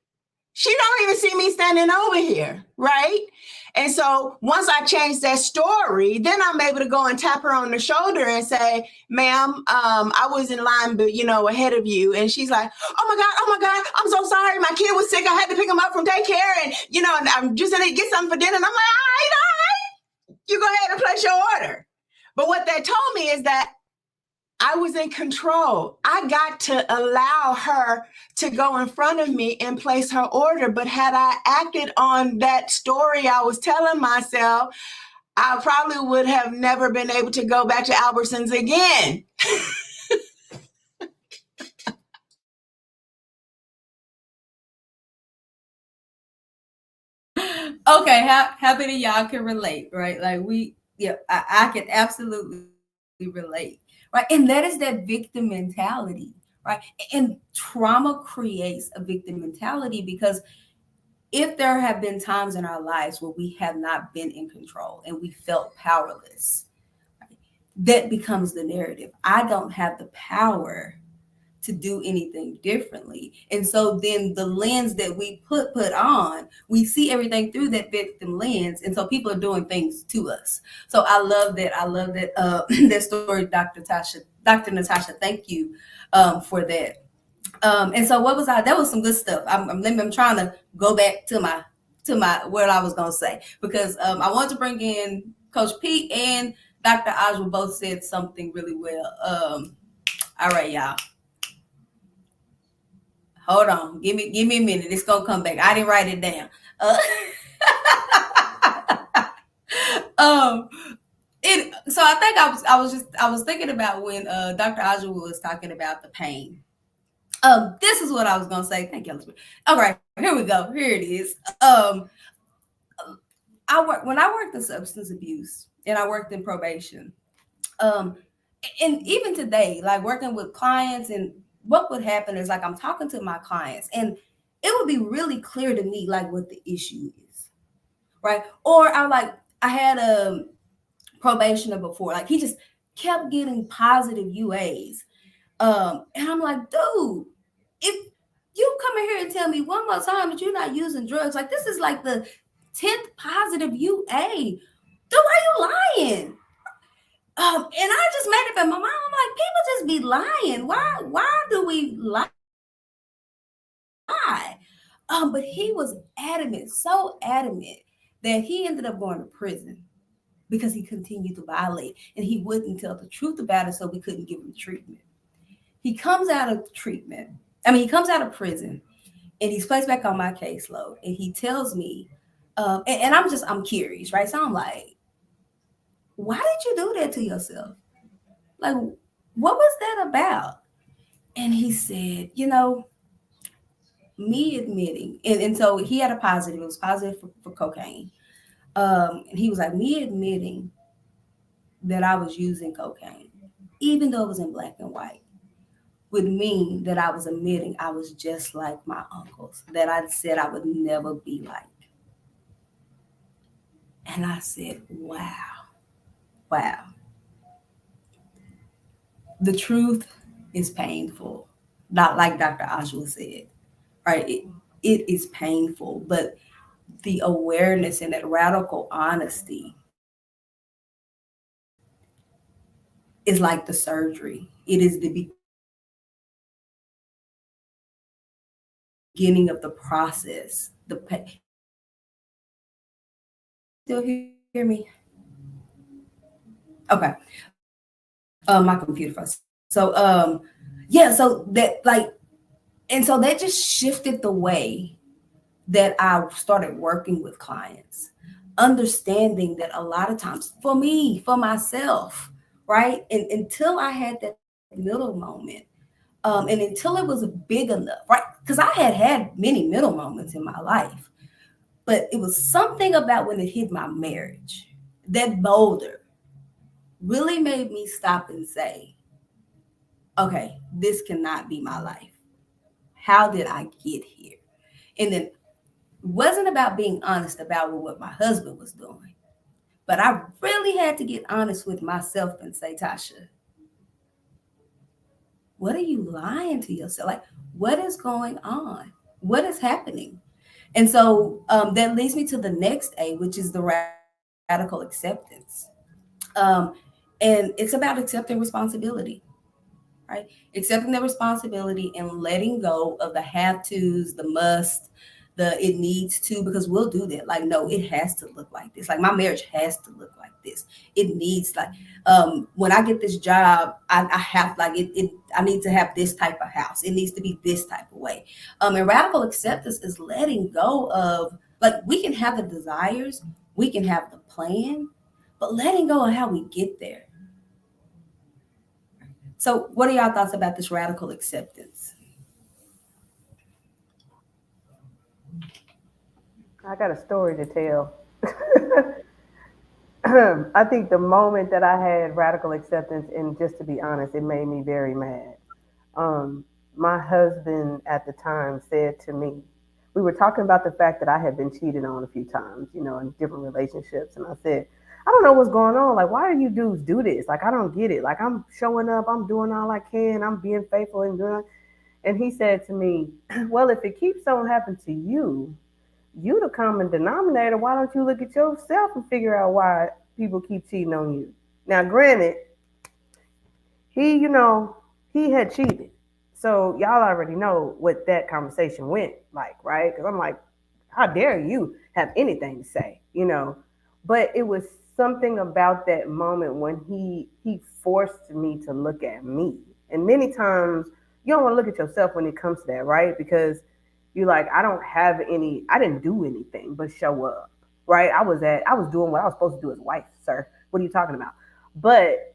She don't even see me standing over here, right? And so once I change that story, then I'm able to go and tap her on the shoulder and say, ma'am, I was in line, but ahead of you. And she's like, oh my God, I'm so sorry. My kid was sick. I had to pick him up from daycare. And, and I'm just going to get something for dinner. And I'm like, all right. You go ahead and place your order. But what that told me is that I was in control. I got to allow her to go in front of me and place her order. But had I acted on that story I was telling myself, I probably would have never been able to go back to Albertsons again. Okay, how many of y'all can relate, right? Like I can absolutely relate, right? And that is that victim mentality, right? And trauma creates a victim mentality because if there have been times in our lives where we have not been in control and we felt powerless, right, that becomes the narrative. I don't have the power to do anything differently. And so then the lens that we put on, we see everything through that victim lens. And so people are doing things to us. So I love that. That story, Dr. Natasha, thank you for that. And so what was that was some good stuff. I'm trying to go back to my what I was gonna say, because I wanted to bring in Coach Pete and Dr. Ajwa both said something really well. All right, y'all. Hold on. Give me a minute. It's gonna come back. I didn't write it down. Um so I think I was thinking about when Dr. Ajwa was talking about the pain. This is what I was gonna say. Thank you, Elizabeth. All right, here we go. Here it is. When I worked in substance abuse and I worked in probation. And even today, like working with clients, and what would happen is like I'm talking to my clients and it would be really clear to me like what the issue is, right? Or I had a probationer before, like he just kept getting positive UAs. And I'm like, dude, if you come in here and tell me one more time that you're not using drugs, like this is like the 10th positive UA, dude, why you lying? And I just made up in my mind. I'm like, people just be lying. Why do we lie? But he was adamant, so adamant that he ended up going to prison because he continued to violate and he wouldn't tell the truth about it, so we couldn't give him treatment. He comes out of he comes out of prison and he's placed back on my caseload and he tells me, and I'm curious, right? So I'm like, why did you do that to yourself? Like, what was that about? And he said, me admitting, and so he had a positive, it was positive for cocaine. And he was like, me admitting that I was using cocaine, even though it was in black and white, would mean that I was admitting I was just like my uncles, that I said I would never be like. And I said, wow. The truth is painful. not like Dr. Ashua said, right? It is painful, but the awareness and that radical honesty is like the surgery. It is the beginning of the process. Still hear me? Okay. My computer froze. So yeah, so that like and so that just shifted the way that I started working with clients, understanding that a lot of times for me, for myself, right? And until I had that middle moment, and until it was big enough, right? Because I had many middle moments in my life, but it was something about when it hit my marriage, that boulder really made me stop and say, okay, this cannot be my life. How did I get here? And then it wasn't about being honest about what my husband was doing, but I really had to get honest with myself and say, Tasha, what are you lying to yourself? Like, what is going on? What is happening? And so that leads me to the next A, which is the radical acceptance. Um, and it's about accepting responsibility, right? Accepting the responsibility and letting go of the have tos, the must, the it needs to, because we'll do that. Like, no, it has to look like this. Like, my marriage has to look like this. It needs like when I get this job, I have like it I need to have this type of house. It needs to be this type of way. And radical acceptance is letting go of like we can have the desires, we can have the plan, but letting go of how we get there. So, what are y'all thoughts about this radical acceptance? I got a story to tell. I think the moment that I had radical acceptance, and just to be honest, it made me very mad. Um, my husband at the time said to me, we were talking about the fact that I had been cheated on a few times, in different relationships. And I said, I don't know what's going on. Like, why do you dudes do this? Like, I don't get it. Like, I'm showing up, I'm doing all I can, I'm being faithful and doing. And he said to me, well, if it keeps on happening to you the common denominator. Why don't you look at yourself and figure out why people keep cheating on you? Now, granted, he, he had cheated. So y'all already know what that conversation went like, right? Because I'm like, how dare you have anything to say, But it was something about that moment when he forced me to look at me. And many times you don't want to look at yourself when it comes to that, right? Because you're like, I didn't do anything but show up, right? I was doing what I was supposed to do as a wife, sir. What are you talking about? But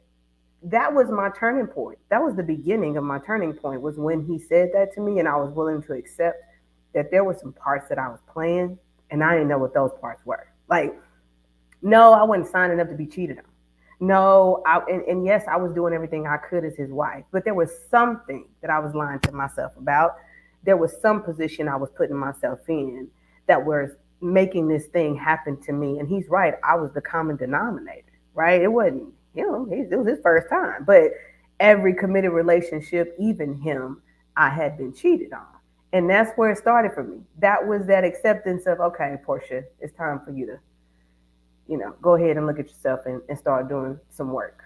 that was my turning point. That was the beginning of my turning point, was when he said that to me, and I was willing to accept that there were some parts that I was playing and I didn't know what those parts were. Like, no, I wasn't signing up to be cheated on. No, and yes, I was doing everything I could as his wife, but there was something that I was lying to myself about. There was some position I was putting myself in that was making this thing happen to me. And he's right, I was the common denominator, right? It wasn't, it was his first time, but every committed relationship, even him, I had been cheated on. And that's where it started for me. That was that acceptance of, okay, Portia, it's time for you to go ahead and look at yourself and start doing some work.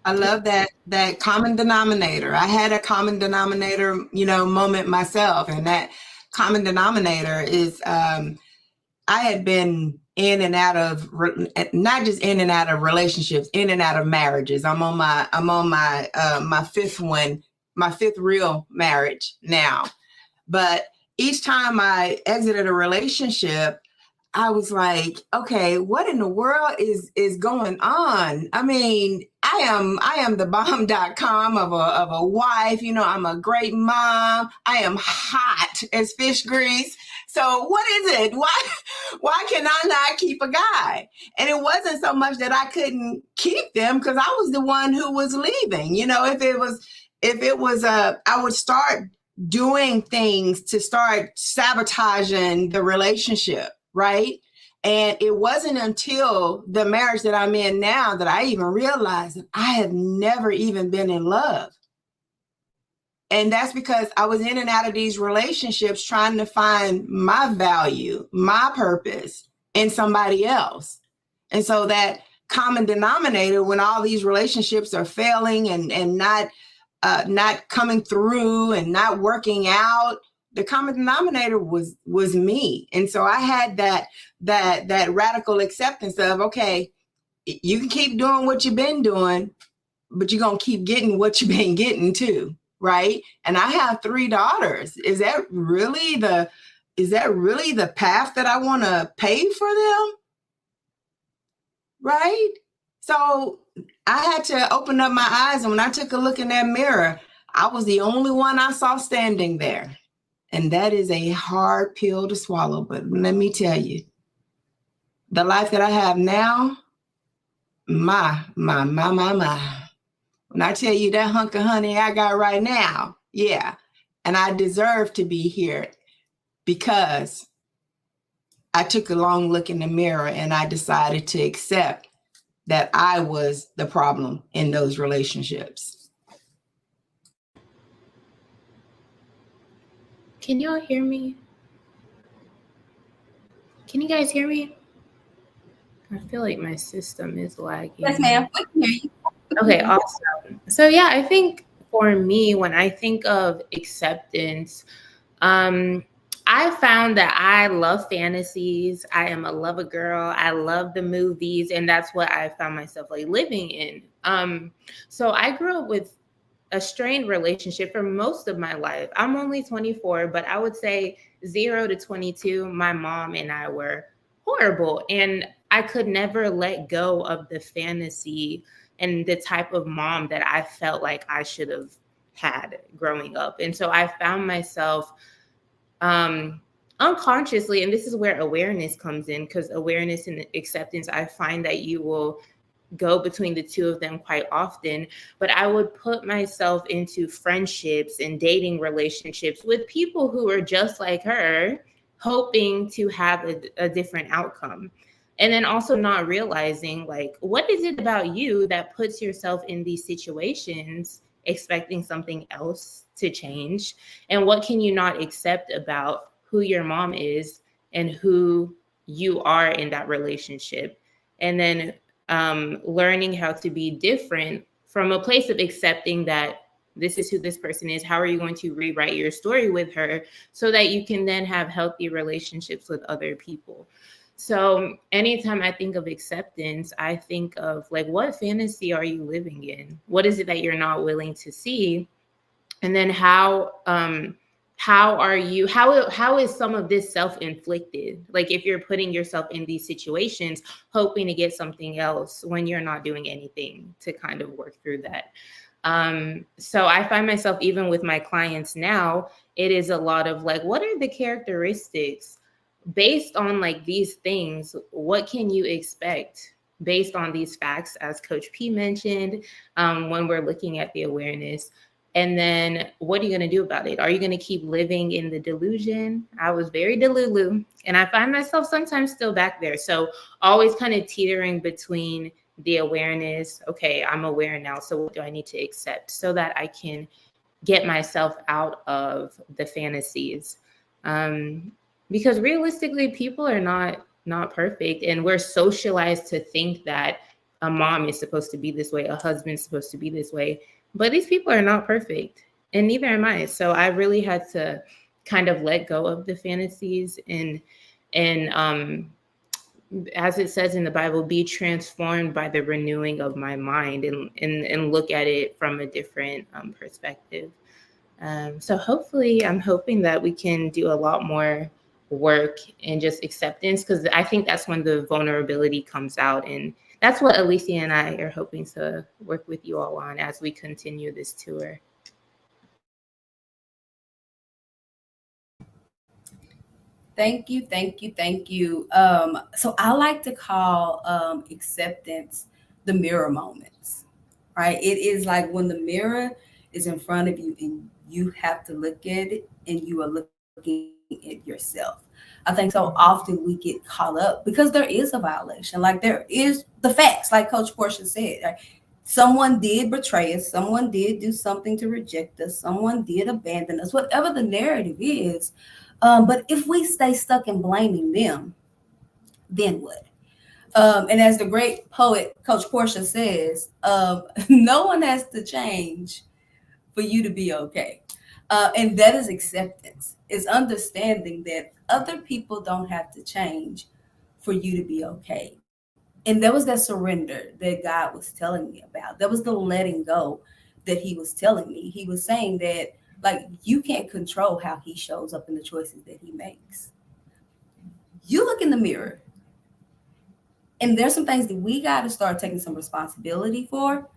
I love that common denominator. I had a common denominator, moment myself, and that common denominator is I had been in and out of not just in and out of relationships, in and out of marriages. I'm on my fifth one, my fifth real marriage now. But each time I exited a relationship, I was like, okay, what in the world is going on? I mean, I am the bomb.com of a wife. I'm a great mom. I am hot as fish grease. So what is it? Why can I not keep a guy? And it wasn't so much that I couldn't keep them, because I was the one who was leaving. If it was I would start doing things to start sabotaging the relationship, right? And it wasn't until the marriage that I'm in now that I even realized that I have never even been in love. And that's because I was in and out of these relationships trying to find my value, my purpose in somebody else. And so that common denominator, when all these relationships are failing and not coming through and not working out, the common denominator was me. And so I had that radical acceptance of, okay, you can keep doing what you've been doing, but you're gonna keep getting what you've been getting too, right? And I have 3 daughters. Is that really the path that I want to pave for them? Right? So I had to open up my eyes, and when I took a look in that mirror, I was the only one I saw standing there. And that is a hard pill to swallow. But let me tell you, the life that I have now, my. When I tell you that hunk of honey I got right now, yeah. And I deserve to be here because I took a long look in the mirror and I decided to accept that I was the problem in those relationships. Can y'all hear me? Can you guys hear me? I feel like my system is lagging. Yes, ma'am. We can hear you. Okay, awesome. So yeah, I think for me, when I think of acceptance, I found that I love fantasies. I am a lover girl. I love the movies, and that's what I found myself like living in. So I grew up with a strained relationship for most of my life. I'm only 24, but I would say 0 to 22, my mom and I were horrible. And I could never let go of the fantasy and the type of mom that I felt like I should have had growing up. And so I found myself unconsciously, and this is where awareness comes in, because awareness and acceptance, I find that you will go between the two of them quite often, but I would put myself into friendships and dating relationships with people who are just like her, hoping to have a different outcome. And then also not realizing, like, what is it about you that puts yourself in these situations expecting something else to change? And what can you not accept about who your mom is and who you are in that relationship? And then learning how to be different from a place of accepting that this is who this person is. How are you going to rewrite your story with her so that you can then have healthy relationships with other people? So anytime I think of acceptance, I think of like, what fantasy are you living in? What is it that you're not willing to see? And then how is some of this self-inflicted? Like, if you're putting yourself in these situations hoping to get something else when you're not doing anything to kind of work through that. So I find myself, even with my clients now, it is a lot of like, what are the characteristics based on like these things? What can you expect based on these facts, as Coach P mentioned, when we're looking at the awareness? And then what are you going to do about it? Are you going to keep living in the delusion? I was very delulu, and I find myself sometimes still back there. So always kind of teetering between the awareness. Okay, I'm aware now. So what do I need to accept so that I can get myself out of the fantasies? Because realistically, people are not perfect. And we're socialized to think that a mom is supposed to be this way, a husband's supposed to be this way. But these people are not perfect, and neither am I. So I really had to kind of let go of the fantasies and as it says in the Bible, be transformed by the renewing of my mind and look at it from a different perspective. So hopefully, I'm hoping that we can do a lot more work and just acceptance, because I think that's when the vulnerability comes out. And that's what Alicia and I are hoping to work with you all on as we continue this tour. Thank you, thank you, thank you. So I like to call acceptance the mirror moments, right? It is like when the mirror is in front of you and you have to look at it and you are looking at yourself. I think so often we get caught up because there is a violation. Like there is the facts, like Coach Portia said. Right? Someone did betray us, someone did do something to reject us, someone did abandon us, whatever the narrative is. But if we stay stuck in blaming them, then what? And as the great poet Coach Portia says, no one has to change for you to be okay. And that is acceptance, is understanding that other people don't have to change for you to be okay. And there was that surrender that God was telling me about. There was the letting go that He was telling me. He was saying that, like, you can't control how He shows up in the choices that He makes. You look in the mirror, and there's some things that we got to start taking some responsibility for,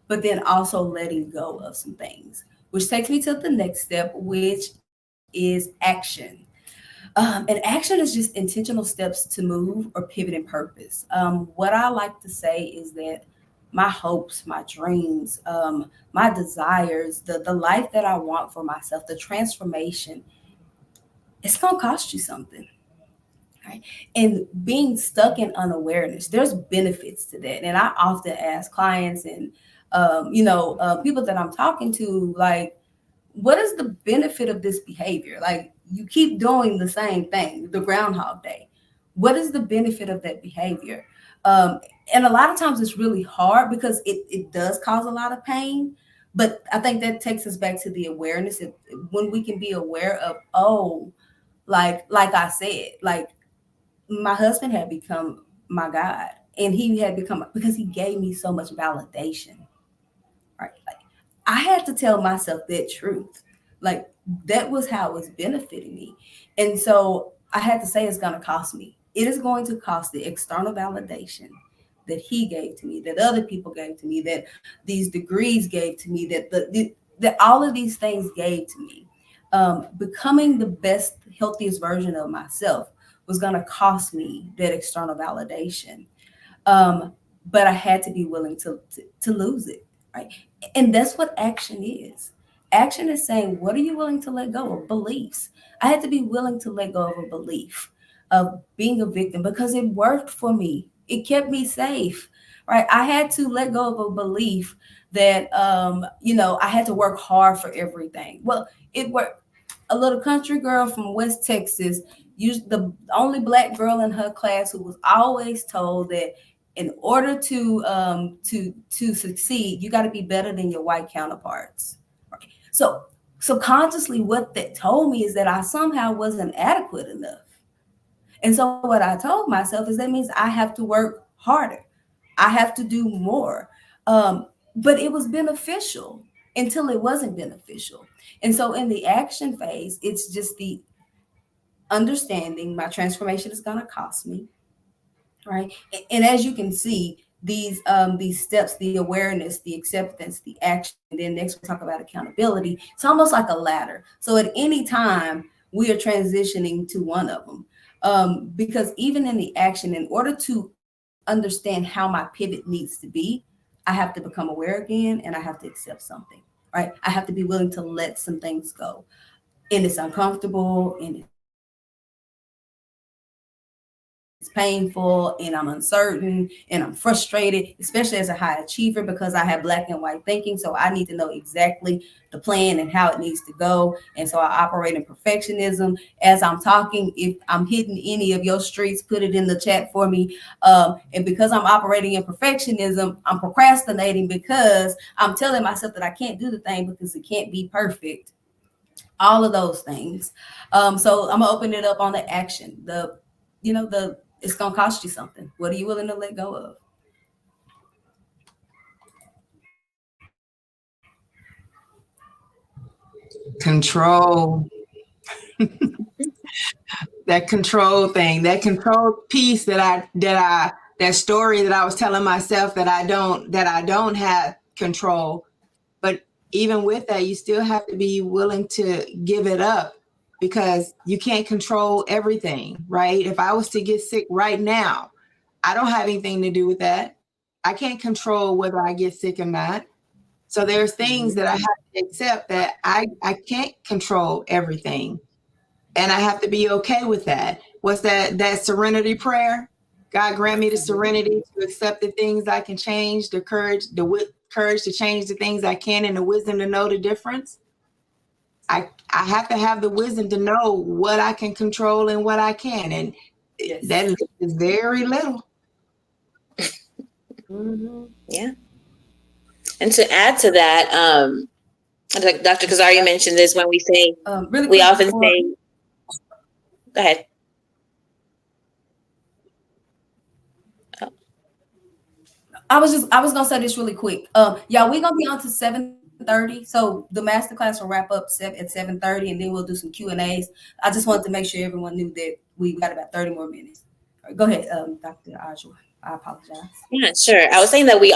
but then also letting go of some things, which takes me to the next step, which is action. And action is just intentional steps to move or pivot in purpose. What I like to say is that my hopes, my dreams, my desires, the life that I want for myself, the transformation, it's going to cost you something. Right? And being stuck in unawareness, there's benefits to that. And I often ask clients and people that I'm talking to, like, what is the benefit of this behavior? Like, you keep doing the same thing, the Groundhog Day. What is the benefit of that behavior? Um, and a lot of times it's really hard because it does cause a lot of pain. But I think that takes us back to the awareness. When we can be aware of, oh, like I said, like my husband had become my God, and he had become because he gave me so much validation. Right? Like I had to tell myself that truth. Like that was how it was benefiting me. And so I had to say it's going to cost me. It is going to cost the external validation that he gave to me, that other people gave to me, that these degrees gave to me, that all of these things gave to me. Becoming the best, healthiest version of myself was going to cost me that external validation. Um, but I had to be willing to lose it, right? And that's what action is. Action is saying, what are you willing to let go of? Beliefs. I had to be willing to let go of a belief of being a victim because it worked for me. It kept me safe, right? I had to let go of a belief that, I had to work hard for everything. Well, it worked. A little country girl from West Texas, the only black girl in her class who was always told that in order to succeed, you got to be better than your white counterparts. Right? So subconsciously, what that told me is that I somehow wasn't adequate enough. And so what I told myself is that means I have to work harder. I have to do more. But it was beneficial until it wasn't beneficial. And so in the action phase, it's just the understanding my transformation is going to cost me, right? And as you can see, these steps, the awareness, the acceptance, the action, and then next we'll talk about accountability. It's almost like a ladder. So at any time we are transitioning to one of them, because even in the action, in order to understand how my pivot needs to be, I have to become aware again, and I have to accept something, right? I have to be willing to let some things go, and it's uncomfortable, and it's painful, and I'm uncertain, and I'm frustrated, especially as a high achiever because I have black and white thinking. So I need to know exactly the plan and how it needs to go. And so I operate in perfectionism as I'm talking. If I'm hitting any of your streets, put it in the chat for me. And because I'm operating in perfectionism, I'm procrastinating because I'm telling myself that I can't do the thing because it can't be perfect, all of those things. So I'm gonna open it up on the action. It's gonna cost you something. What are you willing to let go of? Control. That control thing, that control piece that story that I was telling myself that I don't have control. But even with that, you still have to be willing to give it up because you can't control everything, right? If I was to get sick right now, I don't have anything to do with that. I can't control whether I get sick or not. So there's things that I have to accept that I can't control everything. And I have to be okay with that. What's that serenity prayer? God grant me the serenity to accept the things I can change, the courage, courage to change the things I can, and the wisdom to know the difference. I have to have the wisdom to know what I can control and what I can, and that is very little. Yeah. And to add to that, like Dr. Kazari mentioned this, when we say, really we quick often before, say, go ahead. I was gonna say this really quick. Yeah, we're gonna be on to 7:30. So the masterclass will wrap up at 7:30, and then we'll do some Q&As. I just wanted to make sure everyone knew that we got about 30 more minutes. All right, go ahead, Dr. Ajwa. I apologize. Yeah, sure. I was saying that we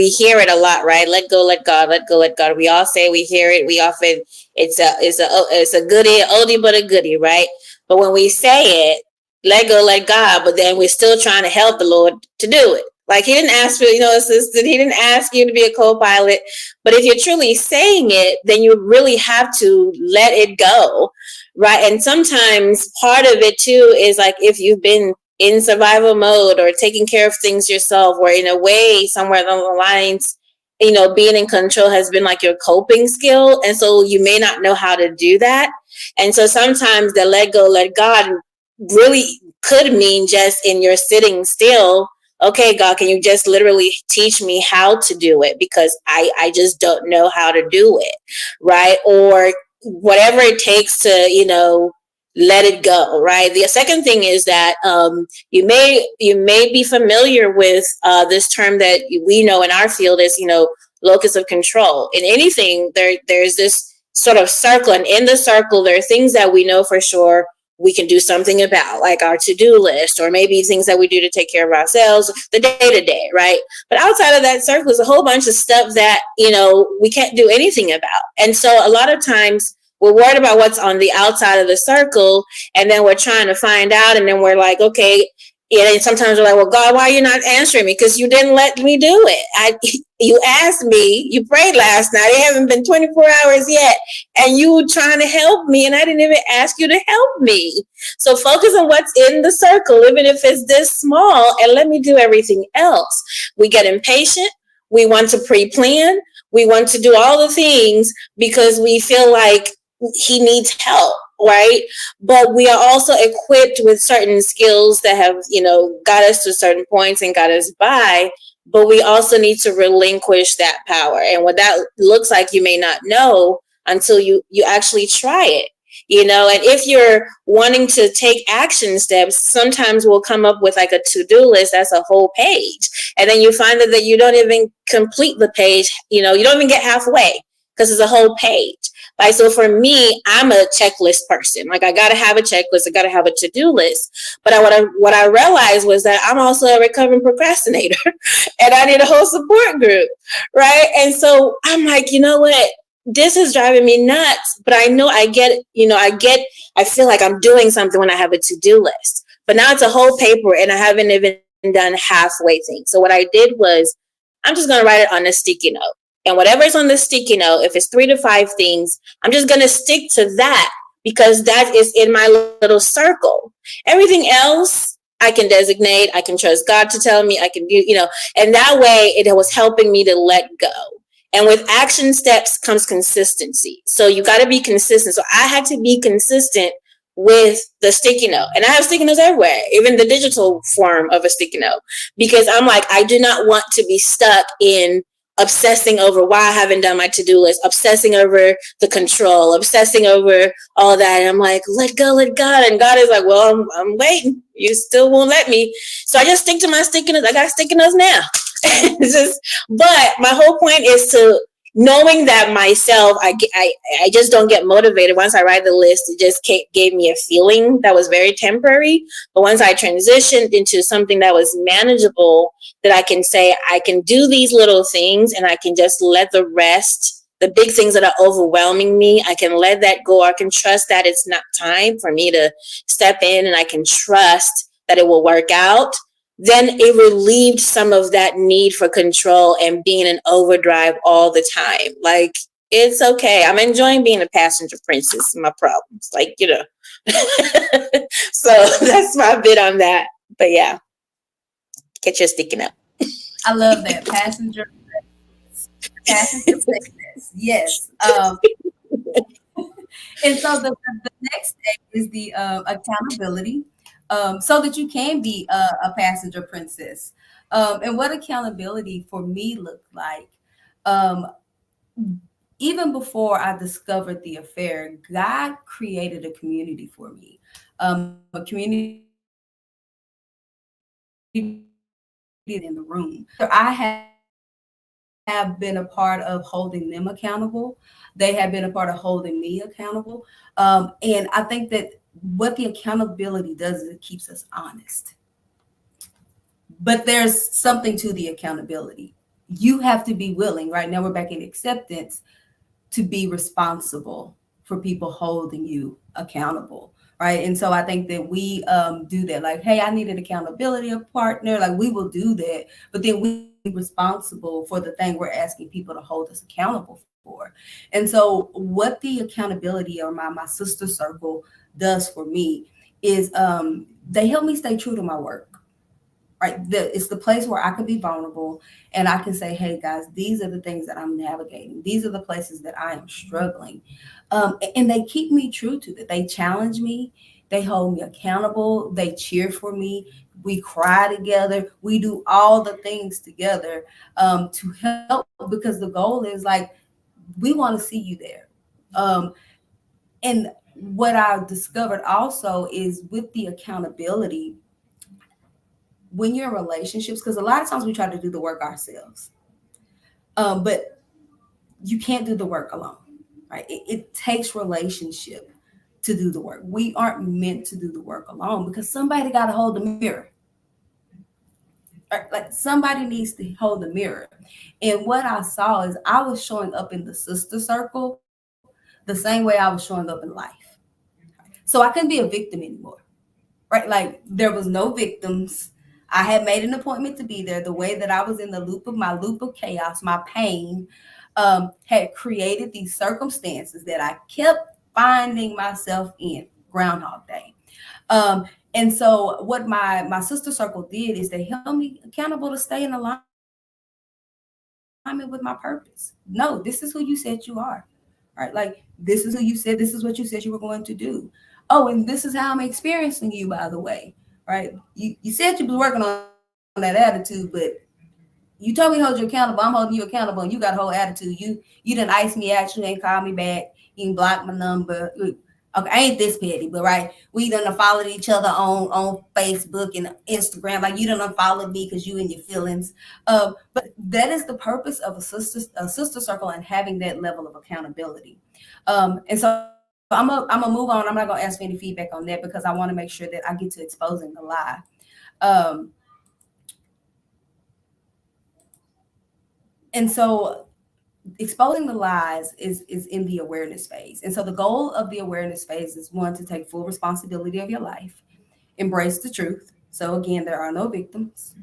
hear it a lot, right? Let go, let God, let go, let God. We all say, we hear it. We often, it's a goodie, oldie but a goodie, right? But when we say it, let go, let God, but then we're still trying to help the Lord to do it. Like he didn't ask for, assistant. He didn't ask you to be a co-pilot. But if you're truly saying it, then you really have to let it go, right? And sometimes part of it too is like if you've been in survival mode or taking care of things yourself, or in a way somewhere along the lines, being in control has been like your coping skill. And so you may not know how to do that. And so sometimes the let go, let God really could mean just in your sitting still. Okay, God, can you just literally teach me how to do it? Because I just don't know how to do it. Right. Or whatever it takes to, let it go. Right. The second thing is that you may be familiar with this term that we know in our field is, locus of control. In anything, there's this sort of circle, and in the circle, there are things that we know for sure we can do something about, like our to-do list, or maybe things that we do to take care of ourselves, the day-to-day, right? But outside of that circle is a whole bunch of stuff that, we can't do anything about. And so a lot of times we're worried about what's on the outside of the circle, and then we're trying to find out, and then we're like, okay, and sometimes we're like, well, God, why are you not answering me? Because you didn't let me do it. You asked me, you prayed last night. It haven't been 24 hours yet. And you were trying to help me, and I didn't even ask you to help me. So focus on what's in the circle, even if it's this small, and let me do everything else. We get impatient. We want to pre-plan. We want to do all the things because we feel like he needs help, right? But we are also equipped with certain skills that have, got us to certain points and got us by. But we also need to relinquish that power. And what that looks like, you may not know until you actually try it. And if you're wanting to take action steps, sometimes we'll come up with like a to-do list that's a whole page. And then you find that you don't even complete the page, you don't even get halfway because it's a whole page. Like, so for me, I'm a checklist person. Like, I got to have a checklist. I got to have a to-do list. But what I realized was that I'm also a recovering procrastinator and I need a whole support group. Right. And so I'm like, you know what? This is driving me nuts, but I know I feel like I'm doing something when I have a to-do list, but now it's a whole paper and I haven't even done halfway thing. So what I did was I'm just going to write it on a sticky note, and whatever's on the sticky note, if it's 3 to 5 things, I'm just going to stick to that because that is in my little circle. Everything else I can designate. I can trust God to tell me. I can do, and that way it was helping me to let go. And with action steps comes consistency. So you got to be consistent. So I had to be consistent with the sticky note. And I have sticky notes everywhere, even the digital form of a sticky note, because I'm like, I do not want to be stuck in obsessing over why I haven't done my to-do list, obsessing over the control, obsessing over all that. And I'm like, let go, let God. And God is like, well, I'm waiting. You still won't let me. So I just stick to my sticky notes. I got sticky notes now. But my whole point is to knowing that myself, I just don't get motivated. Once I write the list, it just gave me a feeling that was very temporary. But once I transitioned into something that was manageable, that I can say, I can do these little things and I can just let the rest, the big things that are overwhelming me, I can let that go. I can trust that it's not time for me to step in, and I can trust that it will work out. Then it relieved some of that need for control and being in overdrive all the time. Like, It's okay. I'm enjoying being a passenger princess. My problems, like so that's my bit on that. But yeah, get your sticking up. I love that passenger princess. Yes. And so the next step is the accountability, so that you can be a passenger princess. And what accountability for me looked like, um, even before I discovered the affair, God created a community for me, a community that I can say is in the room. I have been a part of holding them accountable. They have been a part of holding me accountable. And I think that what the accountability does is it keeps us honest. But there's something to the accountability. You have to be willing. Right now, we're back in acceptance to be responsible for people holding you accountable. Right. And so I think that we do that. Like, hey, I need an accountability partner. Like, we will do that. But then we have to be responsible for the thing we're asking people to hold us accountable for. And so, what the accountability or my sister circle does for me is they help me stay true to my work. Right, it's the place where I can be vulnerable and I can say, hey guys, these are the things that I'm navigating, these are the places that I am struggling, and they keep me true to that. They challenge me, they hold me accountable, they cheer for me, we cry together, we do all the things together, to help, because the goal is like, we want to see you there. um, and what I discovered also is with the accountability, when you're in relationships, because a lot of times we try to do the work ourselves, but you can't do the work alone, right? It takes relationship to do the work. We aren't meant to do the work alone because somebody got to hold the mirror, right? Like, somebody needs to hold the mirror. And what I saw is I was showing up in the sister circle the same way I was showing up in life. So I couldn't be a victim anymore, right? Like, there was no victims. I had made an appointment to be there. The way that I was in the loop of my loop of chaos, my pain, had created these circumstances that I kept finding myself in. Groundhog Day. And so what my sister circle did is they held me accountable to stay in alignment with my purpose. No, this is who you said you are. Right? Like, this is who you said, this is what you said you were going to do. Oh, and this is how I'm experiencing you, by the way. Right? You said you was working on that attitude, but you told me to hold you accountable. I'm holding you accountable, and you got a whole attitude. You didn't ice me out. You ain't call me back. You ain't block my number. Okay, I ain't this petty, but right, we done followed each other on Facebook and Instagram. Like, you done unfollowed me because you in your feelings. But that is the purpose of a sister circle and having that level of accountability. And so I'm gonna move on. I'm not gonna ask for any feedback on that because I want to make sure that I get to exposing the lie. Um, and so exposing the lies is in the awareness phase. And so the goal of the awareness phase is, one, to take full responsibility of your life, embrace the truth. So again, there are no victims.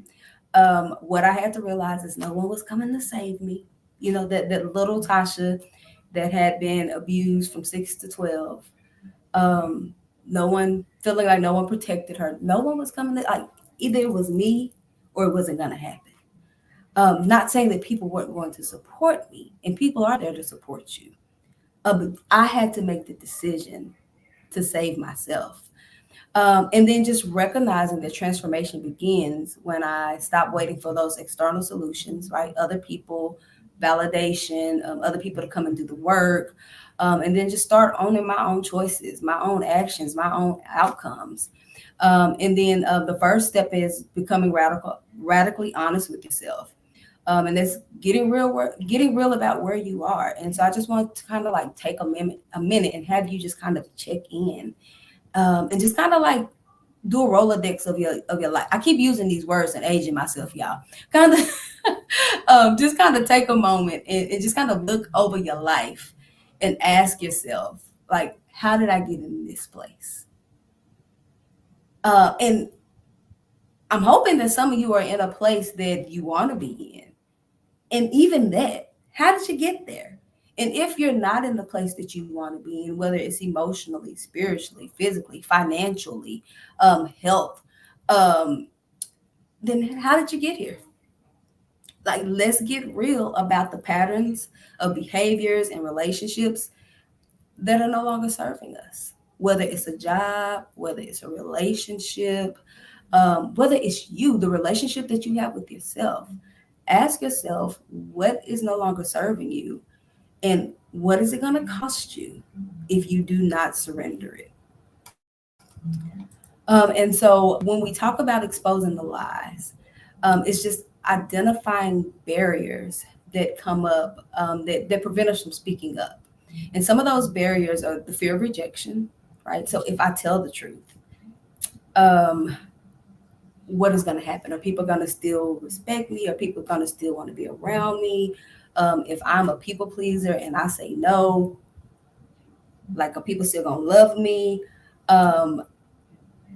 What I had to realize is no one was coming to save me. You know, that little Tasha that had been abused from 6 to 12. No one feeling like no one protected her. No one was coming to, like, either it was me or it wasn't gonna happen. Not saying that people weren't going to support me, and people are there to support you. But I had to make the decision to save myself. And then just recognizing that transformation begins when I stop waiting for those external solutions, right? Other people, validation, other people to come and do the work. And then just start owning my own choices, my own actions, my own outcomes. And then the first step is becoming radically honest with yourself. And that's getting real about where you are. And so I just want to kind of like take a minute and have you just kind of check in, and just kind of like do a Rolodex of your life. I keep using these words and aging myself, y'all. Kind of, just kind of take a moment and just kind of look over your life and ask yourself, like, how did I get in this place? And I'm hoping that some of you are in a place that you want to be in. And even that, how did you get there? And if you're not in the place that you want to be in, whether it's emotionally, spiritually, physically, financially, health, um, then how did you get here? Like, let's get real about the patterns of behaviors and relationships that are no longer serving us. Whether it's a job, whether it's a relationship, whether it's you, the relationship that you have with yourself. Ask yourself what is no longer serving you, and what is it going to cost you if you do not surrender it? And so when we talk about exposing the lies, it's just identifying barriers that come up, that prevent us from speaking up. And some of those barriers are the fear of rejection, right? So if I tell the truth, um, what is going to happen? Are people going to still respect me? Are people going to still want to be around me? If I'm a people pleaser and I say no, like, are people still going to love me? Um,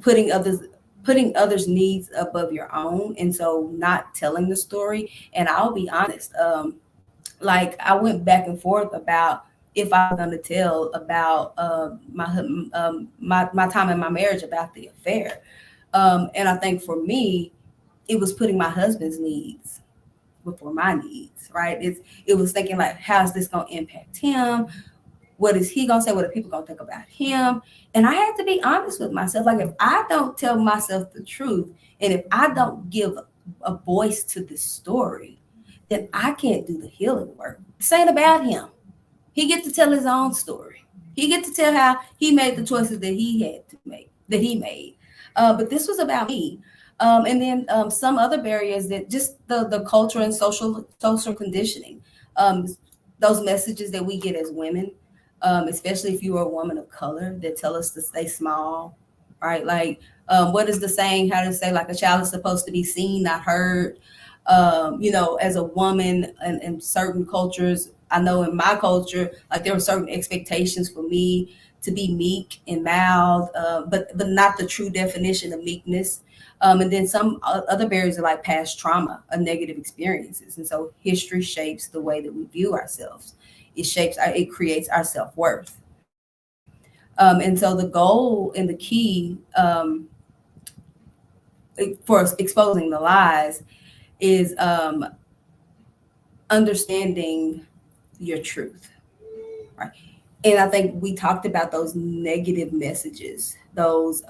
putting others putting others' needs above your own, and so not telling the story. And I'll be honest, like, I went back and forth about if I was going to tell about my time in my marriage, about the affair. And I think for me, it was putting my husband's needs before my needs, right? It was thinking, like, how's this going to impact him? What is he gonna say? What are people gonna think about him? And I had to be honest with myself. Like, if I don't tell myself the truth, and if I don't give a voice to this story, then I can't do the healing work. This ain't about him. He gets to tell his own story. He gets to tell how he made the choices that he had to make, that he made. But this was about me. And then some other barriers, that just the culture and social conditioning. Um, those messages that we get as women, especially if you are a woman of color, that tell us to stay small, right? Like, what is the saying? How to say, like, a child is supposed to be seen, not heard. As a woman in certain cultures, I know in my culture, like, there were certain expectations for me to be meek and mild, but not the true definition of meekness. And then some other barriers are like past trauma or negative experiences, and so history shapes the way that we view ourselves. It creates our self worth. And so the goal and the key, for exposing the lies, is understanding your truth, right? And I think we talked about those negative messages, those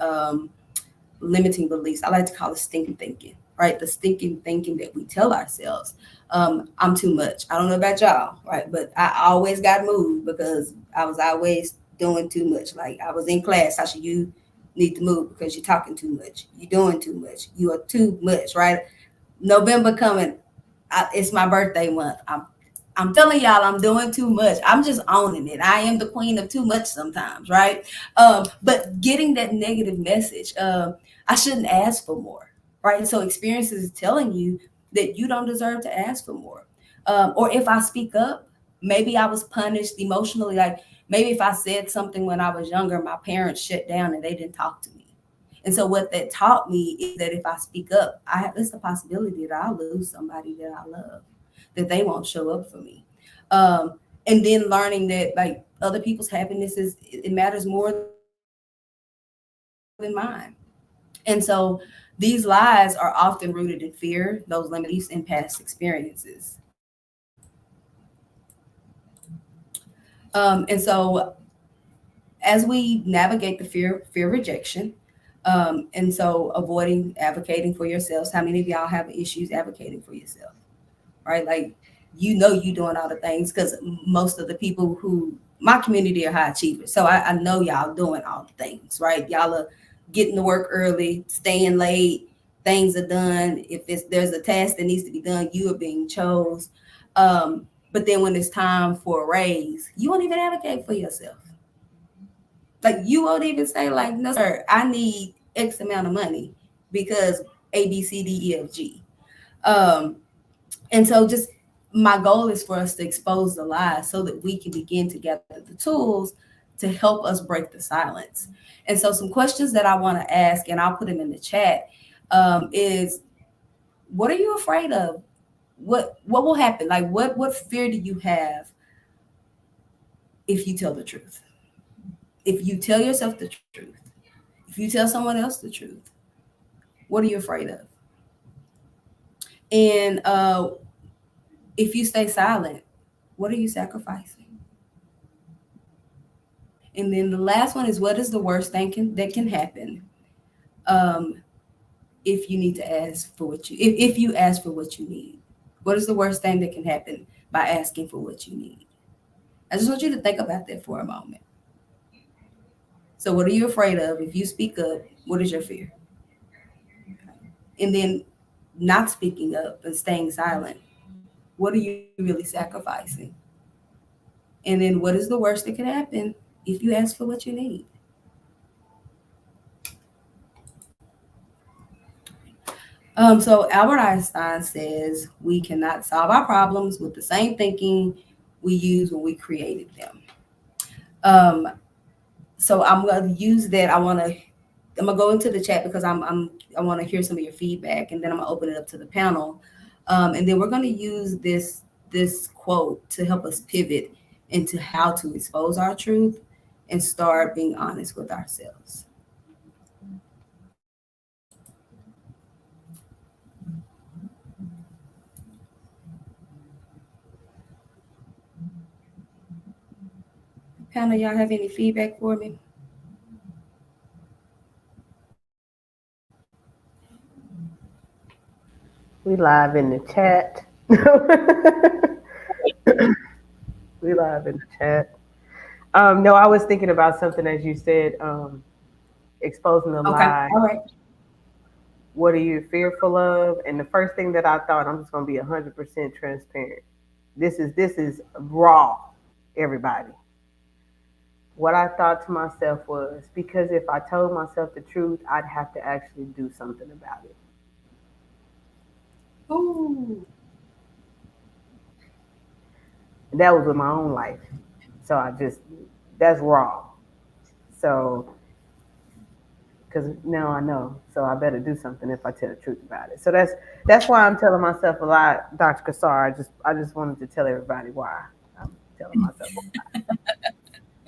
limiting beliefs. I like to call it stinking thinking, right? The stinking thinking that we tell ourselves. I'm too much. I don't know about y'all, right? But I always got moved because I was always doing too much. Like, I was in class, Sasha, you need to move because you're talking too much. You're doing too much. You are too much, right? November coming, it's my birthday month. I'm telling y'all, I'm doing too much. I'm just owning it. I am the queen of too much sometimes, right? But getting that negative message, I shouldn't ask for more, right? So experiences is telling you that you don't deserve to ask for more. Or if I speak up, maybe I was punished emotionally. Like, maybe if I said something when I was younger, my parents shut down and they didn't talk to me. And so what that taught me is that if I speak up, there's the possibility that I'll lose somebody that I love, that they won't show up for me. Um, and then learning that, like, other people's happiness it matters more than mine. And so these lies are often rooted in fear, those limiting beliefs, and past experiences. And so as we navigate the fear rejection, and so avoiding advocating for yourselves. How many of y'all have issues advocating for yourself? Right? Like, you doing all the things, because most of the people who my community are high achievers. So I know y'all doing all the things, right? Y'all are getting to work early, staying late, things are done. If there's a task that needs to be done, you are being chose. But then when it's time for a raise, you won't even advocate for yourself. Like, you won't even say, like, no, sir, I need X amount of money because A, B, C, D, E, F, G. Um, and so just my goal is for us to expose the lies so that we can begin to gather the tools to help us break the silence. And so some questions that I want to ask, and I'll put them in the chat, is, what are you afraid of? What will happen? Like, what fear do you have if you tell the truth. If you tell yourself the truth, if you tell someone else the truth, what are you afraid of? And if you stay silent, what are you sacrificing? And then the last one is, what is the worst thing that can happen um, if you need to ask for what you if you ask for what you need? What is the worst thing that can happen by asking for what you need? I just want you to think about that for a moment. So what are you afraid of? If you speak up, what is your fear? And then not speaking up and staying silent, what are you really sacrificing? And then what is the worst that could happen if you ask for what you need? So Albert Einstein says we cannot solve our problems with the same thinking we used when we created them. Um, so I'm gonna use that. I'm gonna go into the chat because I want to hear some of your feedback, and then I'm gonna open it up to the panel, and then we're gonna use this quote to help us pivot into how to expose our truth and start being honest with ourselves. Panel, y'all have any feedback for me? We live in the chat. We live in the chat. No, I was thinking about something as you said, exposing the Okay, lie. all right. What are you fearful of? And the first thing that I thought, I'm just going to be 100% transparent. This is raw, everybody. What I thought to myself was, because if I told myself the truth, I'd have to actually do something about it. Ooh. And that was with my own life. So that's raw. So, because now I know, so I better do something if I tell the truth about it. So that's why I'm telling myself a lot, Dr. Kassar. I just wanted to tell everybody why I'm telling myself a lot.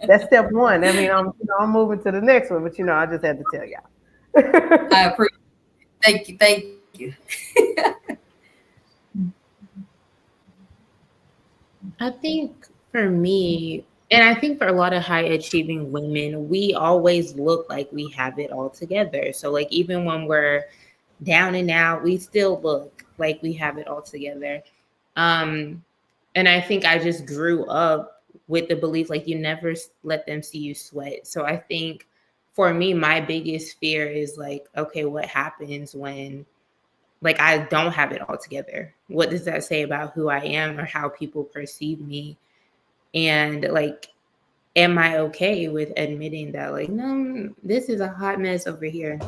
That's step one. I mean, I'm moving to the next one, but I just had to tell y'all. I appreciate it. Thank you. Thank you. I think for me, and I think for a lot of high achieving women, we always look like we have it all together. So, like, even when we're down and out, we still look like we have it all together. And I think I just grew up with the belief like you never let them see you sweat. So I think for me, my biggest fear is like, okay, what happens when like I don't have it all together? What does that say about who I am or how people perceive me? And like, am I okay with admitting that like, no, this is a hot mess over here?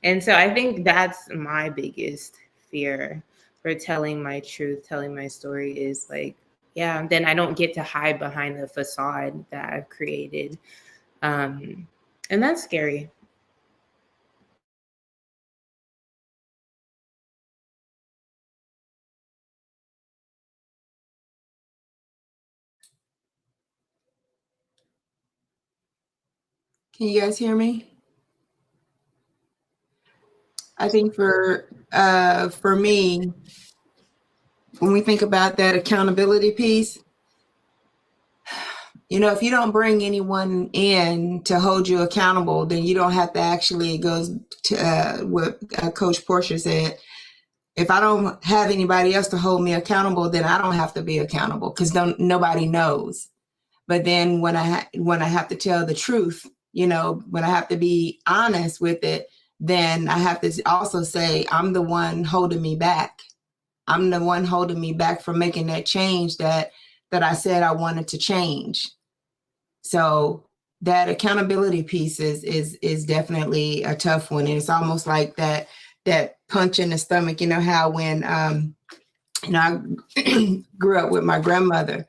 And so I think that's my biggest fear for telling my truth, telling my story is like, yeah, then I don't get to hide behind the facade that I've created. And that's scary. Can you guys hear me? I think for me, when we think about that accountability piece, if you don't bring anyone in to hold you accountable, then you don't have to actually go to what Coach Portia said. If I don't have anybody else to hold me accountable, then I don't have to be accountable because nobody knows. But then when I have to tell the truth, when I have to be honest with it, then I have to also say I'm the one holding me back. I'm the one holding me back from making that change that I said I wanted to change. So that accountability piece is definitely a tough one. And it's almost like that punch in the stomach, how when I grew up with my grandmother,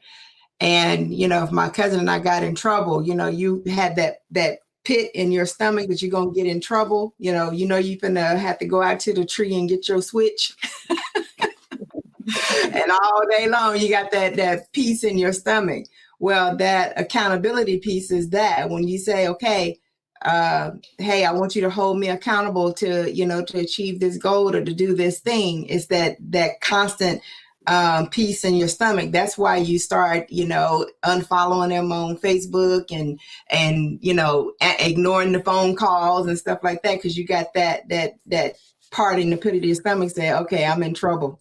and if my cousin and I got in trouble, you had that pit in your stomach that you're gonna get in trouble. You're gonna have to go out to the tree and get your switch. And all day long you got that piece in your stomach. Well, that accountability piece is that when you say, okay, hey, I want you to hold me accountable to, to achieve this goal or to do this thing. It's that constant peace in your stomach. That's why you start, unfollowing them on Facebook and ignoring the phone calls and stuff like that, because you got that part in the pit of your stomach saying, okay, I'm in trouble.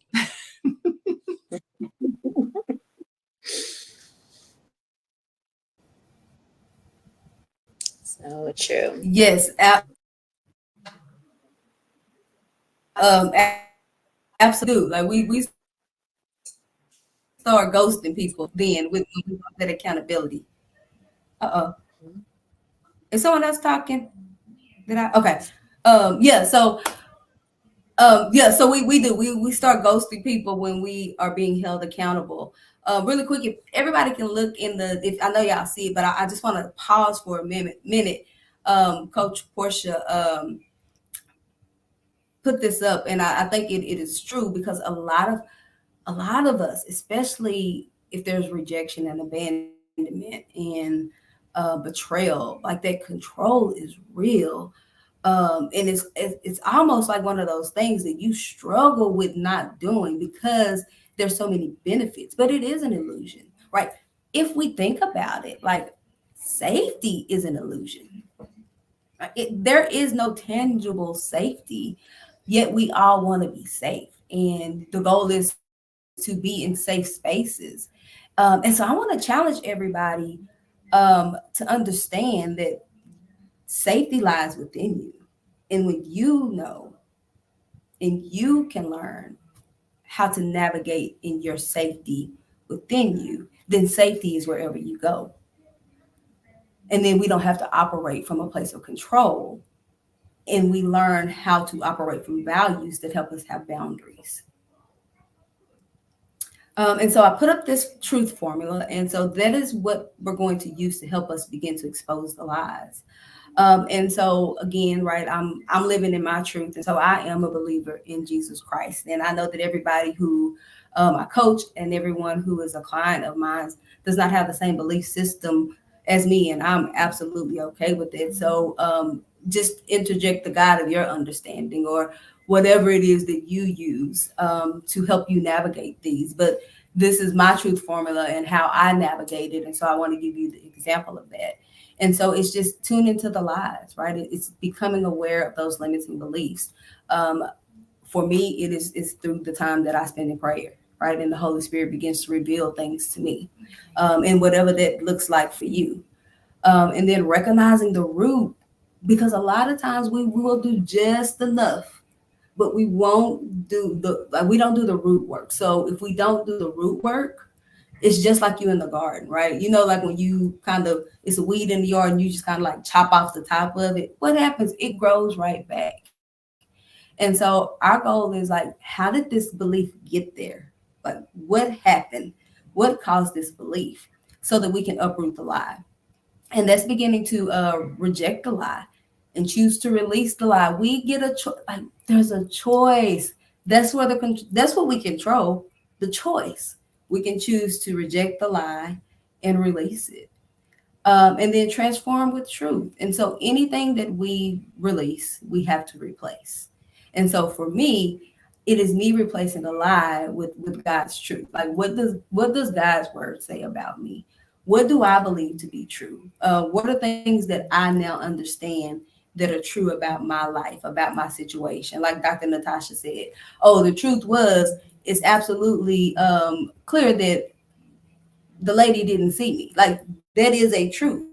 So true. Yes, absolutely. Like we start ghosting people then with that accountability. Is someone else talking? Did I? Okay. Yeah. So we do. We start ghosting people when we are being held accountable. Really quick, if everybody can look in the, if I know y'all see it, but I just want to pause for a minute. Coach Portia put this up, and I think it is true, because a lot of us, especially if there's rejection and abandonment and betrayal, like that control is real. And it's almost like one of those things that you struggle with not doing because there's so many benefits, but it is an illusion, right? If we think about it, like, safety is an illusion. Right? There is no tangible safety, yet we all want to be safe, and the goal is to be in safe spaces. And so I want to challenge everybody to understand that safety lies within you. And when you know and you can learn how to navigate in your safety within you, then safety is wherever you go. And then we don't have to operate from a place of control. And we learn how to operate from values that help us have boundaries. And so I put up this truth formula. And so that is what we're going to use to help us begin to expose the lies. And so again, right, I'm living in my truth, and so I am a believer in Jesus Christ. And I know that everybody who I coach and everyone who is a client of mine does not have the same belief system as me, and I'm absolutely okay with it. So just interject the God of your understanding, or whatever it is that you use to help you navigate these. But this is my truth formula and how I navigate it, and so I want to give you the example of that. And so it's just tune into the lies, right? It's becoming aware of those limiting beliefs. For me, it's through the time that I spend in prayer, right? And the Holy Spirit begins to reveal things to me, and whatever that looks like for you. And then recognizing the root, because a lot of times we will do just enough, but we won't do we don't do the root work. So if we don't do the root work, it's just like you in the garden, right? Like when you kind of, it's a weed in the yard and you just kind of like chop off the top of it. What happens? It grows right back. And so our goal is like, how did this belief get there? Like, what happened? What caused this belief? So that we can uproot the lie. And that's beginning to reject the lie and choose to release the lie. We get a choice. Like, there's a choice. That's what we control. The choice. We can choose to reject the lie and release it, and then transform with truth. And so anything that we release, we have to replace. And so for me, it is me replacing a lie with God's truth. Like, what does God's word say about me? What do I believe to be true? What are things that I now understand that are true about my life, about my situation? Like Dr. Natasha said, oh, the truth was, it's absolutely clear that the lady didn't see me. Like, that is a truth,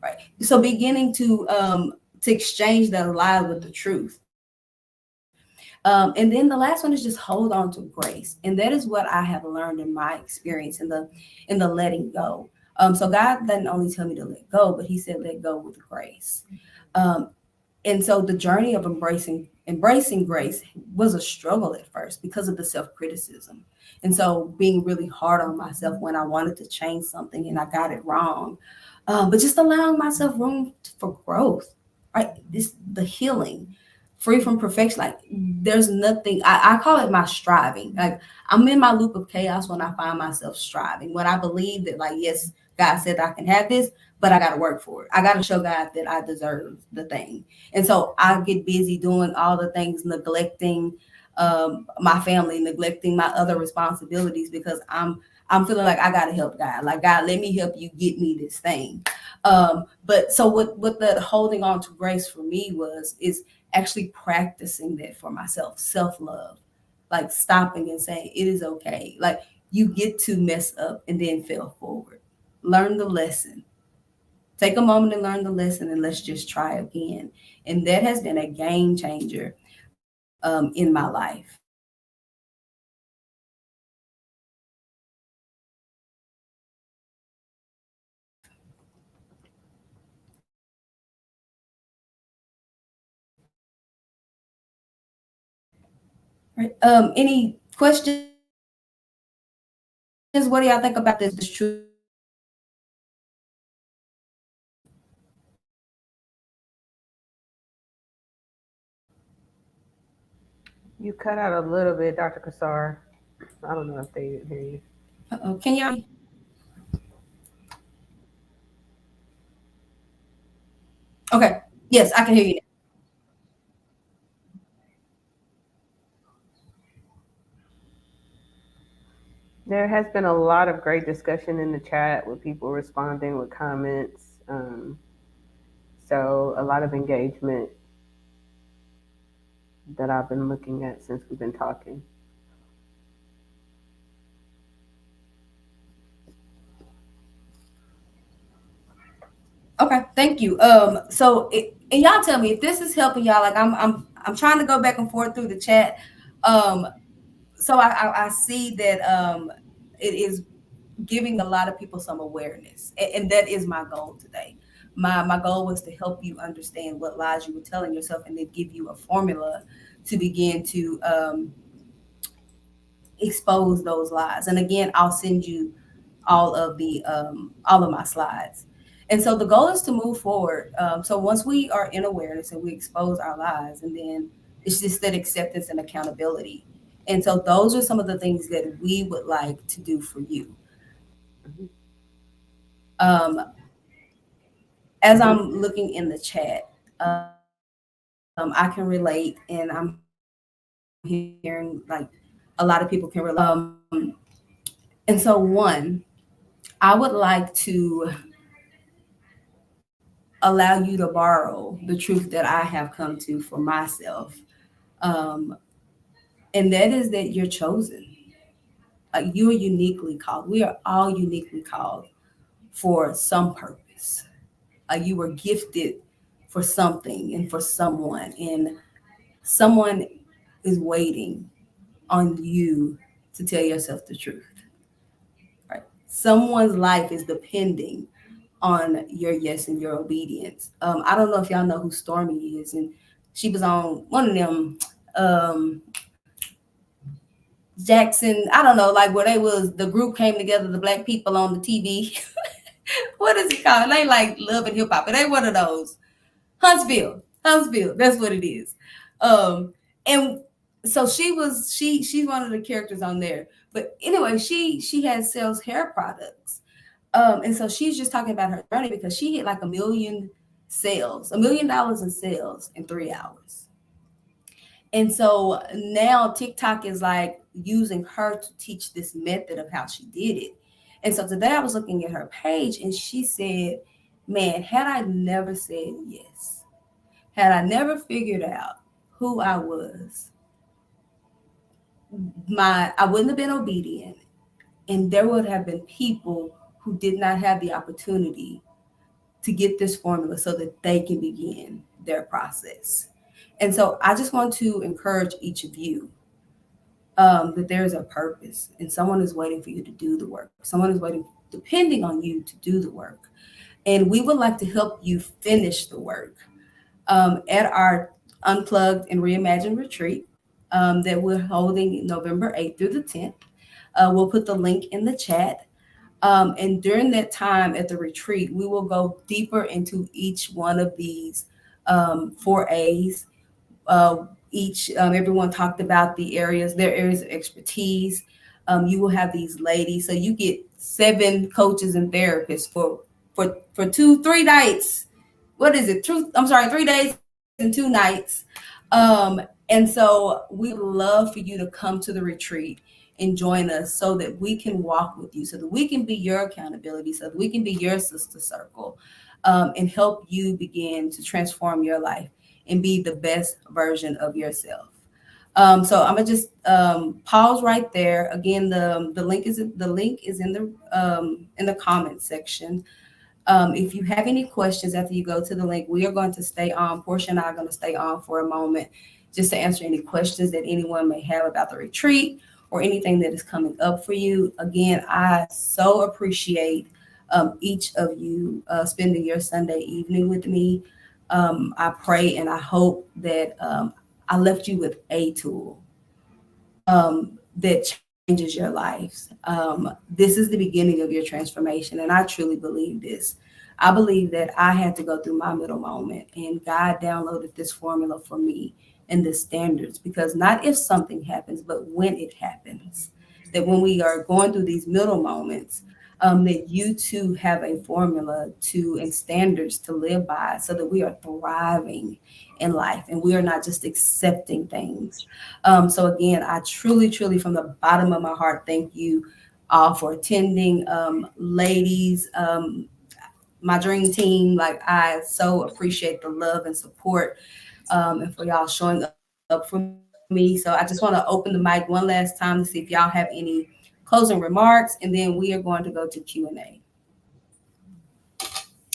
right? So beginning to exchange that lie with the truth. And then the last one is just hold on to grace, and that is what I have learned in my experience in the letting go. So God didn't only tell me to let go, but He said let go with grace. Um, and so the journey of embracing grace was a struggle at first because of the self-criticism, and so being really hard on myself when I wanted to change something and I got it wrong. But just allowing myself room for growth, right? This the healing, free from perfection. Like, there's nothing, I call it my striving. Like, I'm in my loop of chaos when I find myself striving, when I believe that, like, yes, God said I can have this, but I got to work for it. I got to show God that I deserve the thing. And so I get busy doing all the things, neglecting my family, neglecting my other responsibilities because I'm feeling like I got to help God. Like, God, let me help you get me this thing. But so what the holding on to grace for me is actually practicing that for myself, self-love, like stopping and saying it is okay. Like, you get to mess up and then fail forward. Learn the lesson. Take a moment and learn the lesson, and let's just try again. And that has been a game changer in my life. Right. Any questions? What do y'all think about this truth? You cut out a little bit, Dr. Kassar. I don't know if they hear you. Can y'all hear me? Okay. Yes, I can hear you now. There has been a lot of great discussion in the chat with people responding with comments. So a lot of engagement that I've been looking at since we've been talking. Okay, thank you. And y'all tell me if this is helping y'all. Like, I'm trying to go back and forth through the chat. Um, so I see that it is giving a lot of people some awareness, and that is my goal today. My goal was to help you understand what lies you were telling yourself, and then give you a formula to begin to expose those lies. And again, I'll send you all of my slides. And so the goal is to move forward. So once we are in awareness and we expose our lies, and then it's just that acceptance and accountability. And so those are some of the things that we would like to do for you. Um, as I'm looking in the chat, I can relate, and I'm hearing like a lot of people can relate. And so, one, I would like to allow you to borrow the truth that I have come to for myself. Um, and that is that you're chosen. Like, you are uniquely called. We are all uniquely called for some purpose. Like, you were gifted for something and for someone, and someone is waiting on you to tell yourself the truth. Right? Someone's life is depending on your yes and your obedience. I don't know if y'all know who Stormy is, and she was on one of them um, Jackson. I don't know, like where they was the group came together, the black people on the TV. What is it called? They like Love and Hip Hop, but they one of those. Huntsville. That's what it is. And so she's one of the characters on there. But anyway, she has sells hair products. And so she's just talking about her journey because she hit like $1 million in sales in 3 hours. And so now TikTok is like using her to teach this method of how she did it. And so today I was looking at her page, and she said, man, had I never said yes, had I never figured out who I was, I wouldn't have been obedient, and there would have been people who did not have the opportunity to get this formula so that they can begin their process. And so I just want to encourage each of you that there is a purpose, and someone is waiting for you to do the work. Someone is waiting, depending on you to do the work. And we would like to help you finish the work at our Unplugged and Reimagine Retreat that we're holding November 8th through the 10th. We'll put the link in the chat. And during that time at the retreat, we will go deeper into each one of these 4A's. Everyone talked about their areas of expertise. You will have these ladies, so you get 7 coaches and therapists for 2 3 nights. What is it? Truth. I'm sorry, 3 days and 2 nights. And so we would love for you to come to the retreat and join us so that we can walk with you, so that we can be your accountability, so that we can be your sister circle, and help you begin to transform your life and be the best version of yourself. So I'm gonna just pause right there. Again, the link is in the comment section. If you have any questions after you go to the link, we are going to stay on. Portia and I are going to stay on for a moment just to answer any questions that anyone may have about the retreat or anything that is coming up for you. Again, I so appreciate each of you spending your Sunday evening with me. I pray and I hope that I left you with a tool that changes your lives. This is the beginning of your transformation, and I truly believe this. I believe that I had to go through my middle moment, and God downloaded this formula for me and the standards because not if something happens, but when it happens. That when we are going through these middle moments, that you too have a formula to and standards to live by so that we are thriving in life and we are not just accepting things. So again, I truly, truly, from the bottom of my heart, thank you all for attending. Ladies, my dream team, like I so appreciate the love and support, and for y'all showing up for me. So I just want to open the mic one last time to see if y'all have any closing remarks, and then we are going to go to Q&A.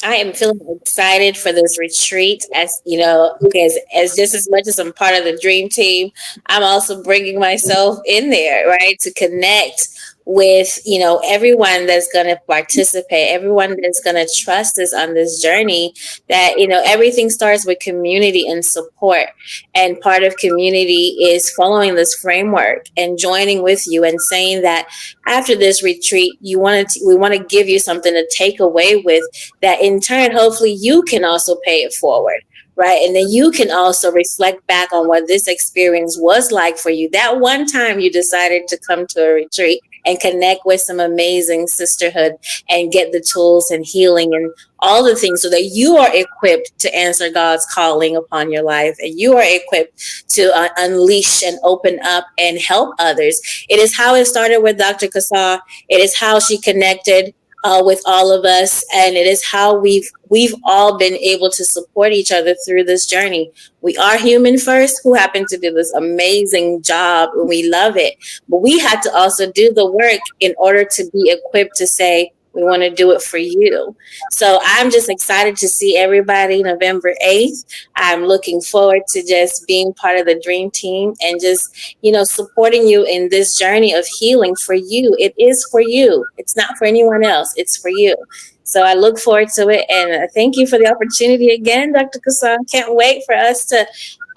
I am feeling excited for this retreat, as you know, because as just as much as I'm part of the dream team, I'm also bringing myself in there, right, to connect with, everyone that's going to participate, everyone that's going to trust us on this journey. That, everything starts with community and support, and part of community is following this framework and joining with you and saying that after this retreat, we want to give you something to take away with, that in turn, hopefully you can also pay it forward. Right. And then you can also reflect back on what this experience was like for you. That one time you decided to come to a retreat and connect with some amazing sisterhood and get the tools and healing and all the things so that you are equipped to answer God's calling upon your life, and you are equipped to unleash and open up and help others. It is how it started with Dr. Kasar. It is how she connected with all of us, and it is how we've all been able to support each other through this journey. We are human first, who happen to do this amazing job, and we love it, but we had to also do the work in order to be equipped to say we want to do it for you. So I'm just excited to see everybody November 8th. I'm looking forward to just being part of the dream team and just, supporting you in this journey of healing for you. It is for you. It's not for anyone else. It's for you. So I look forward to it. And thank you for the opportunity again, Dr. Kasan. Can't wait for us to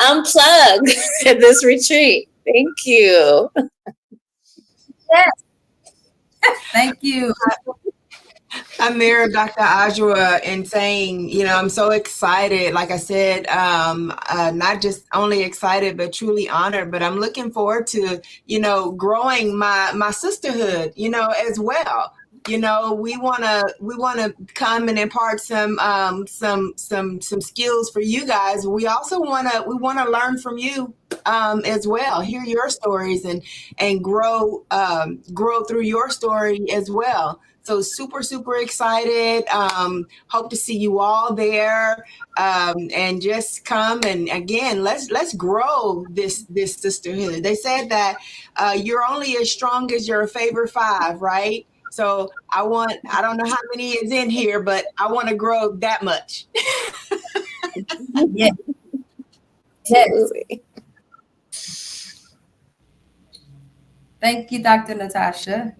unplug at this retreat. Thank you. Yes. Thank you. I mirror Dr. Ajwa in saying, I'm so excited. Like I said, not just only excited, but truly honored. But I'm looking forward to, growing my sisterhood, as well. We wanna come and impart some skills for you guys. We wanna learn from you as well. Hear your stories and grow through your story as well. So super, super excited. Hope to see you all there. And just come and again, let's grow this sisterhood. They said that you're only as strong as your favorite five, right? So I don't know how many is in here, but I want to grow that much. Yes. Yes. Absolutely. Thank you, Dr. Natasha.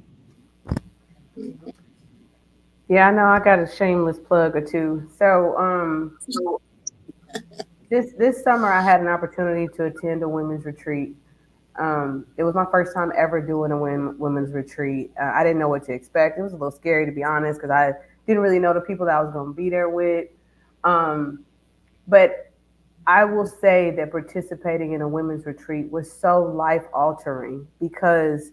Yeah, I know I got a shameless plug or two. So this summer I had an opportunity to attend a women's retreat. It was my first time ever doing a women's retreat. I didn't know what to expect. It was a little scary to be honest because I didn't really know the people that I was going to be there with. Um, but I will say that participating in a women's retreat was so life altering because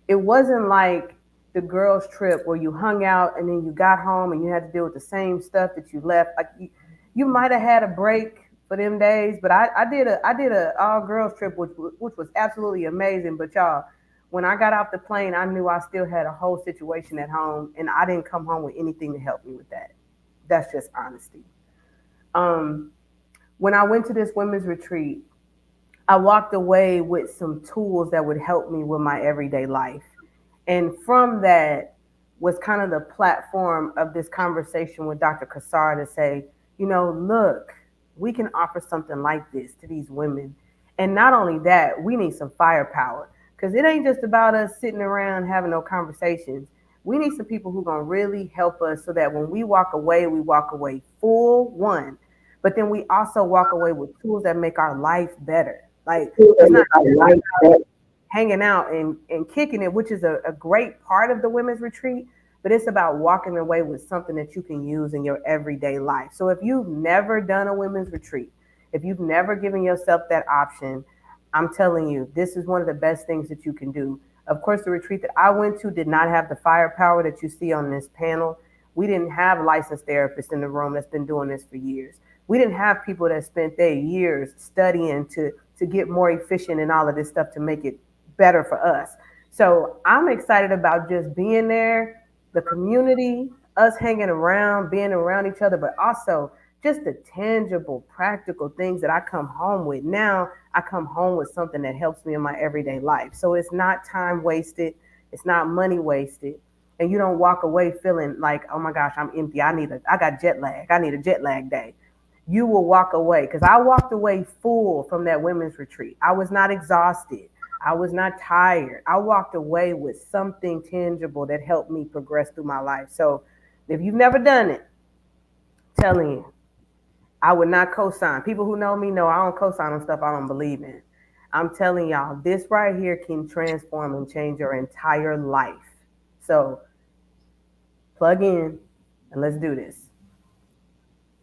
it wasn't like the girls' trip where you hung out and then you got home and you had to deal with the same stuff that you left. Like you might have had a break for them days, but I did a all girls trip which was absolutely amazing. But y'all, when I got off the plane, I knew I still had a whole situation at home, and I didn't come home with anything to help me with that. That's just honesty. Um, when I went to this women's retreat, I walked away with some tools that would help me with my everyday life. And from that was kind of the platform of this conversation with Dr. Kassar to say, look, we can offer something like this to these women. And not only that, we need some firepower because it ain't just about us sitting around having no conversations. We need some people who are going to really help us so that when we walk away full one, but then we also walk away with tools that make our life better. Like it's not hanging out and kicking it, which is a great part of the women's retreat, but it's about walking away with something that you can use in your everyday life. So if you've never done a women's retreat, if you've never given yourself that option, I'm telling you, this is one of the best things that you can do. Of course, the retreat that I went to did not have the firepower that you see on this panel. We didn't have licensed therapists in the room that's been doing this for years. We didn't have people that spent their years studying to get more efficient and all of this stuff to make it better for us. So I'm excited about just being there, the community, us hanging around, being around each other, but also just the tangible, practical things that I come home with. Now I come home with something that helps me in my everyday life. So it's not time wasted, it's not money wasted. And you don't walk away feeling like, oh my gosh, I'm empty. I got jet lag. I need a jet lag day. You will walk away because I walked away full from that women's retreat. I was not exhausted. I was not tired. I walked away with something tangible that helped me progress through my life. So if you've never done it, telling you, I would not co-sign. People who know me know I don't co-sign on stuff I don't believe in. I'm telling y'all, this right here can transform and change your entire life. So plug in and let's do this.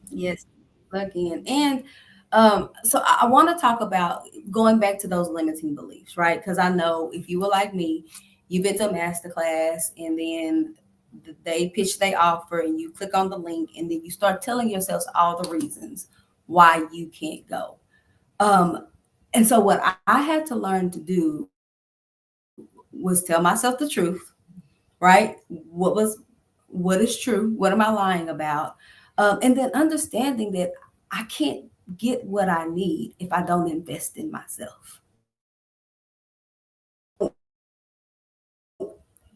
Yes, plug in. And so I want to talk about going back to those limiting beliefs, right? Because I know if you were like me, you've been to a masterclass and then they pitch they offer and you click on the link and then you start telling yourselves all the reasons why you can't go. Um, and so what I had to learn to do was tell myself the truth, right? What is true? What am I lying about? And then understanding that I can't get what I need if I don't invest in myself.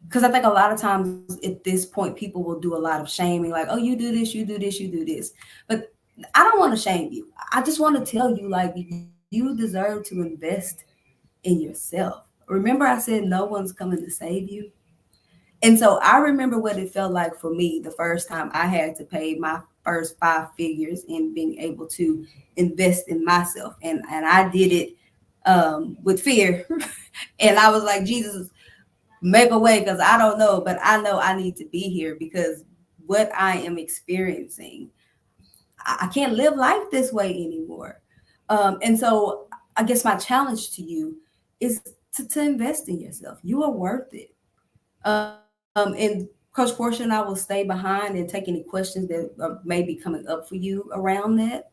Because I think a lot of times at this point, people will do a lot of shaming, like, oh, you do this, you do this, you do this. But I don't want to shame you. I just want to tell you, like, you deserve to invest in yourself. Remember, I said no one's coming to save you. And so I remember what it felt like for me the first time I had to pay my first five figures in being able to invest in myself. And I did it with fear. And I was like, Jesus, make a way because I don't know, but I know I need to be here because what I am experiencing, I can't live life this way anymore. And so I guess my challenge to you is to invest in yourself. You are worth it. And Coach Portia and I will stay behind and take any questions that may be coming up for you around that.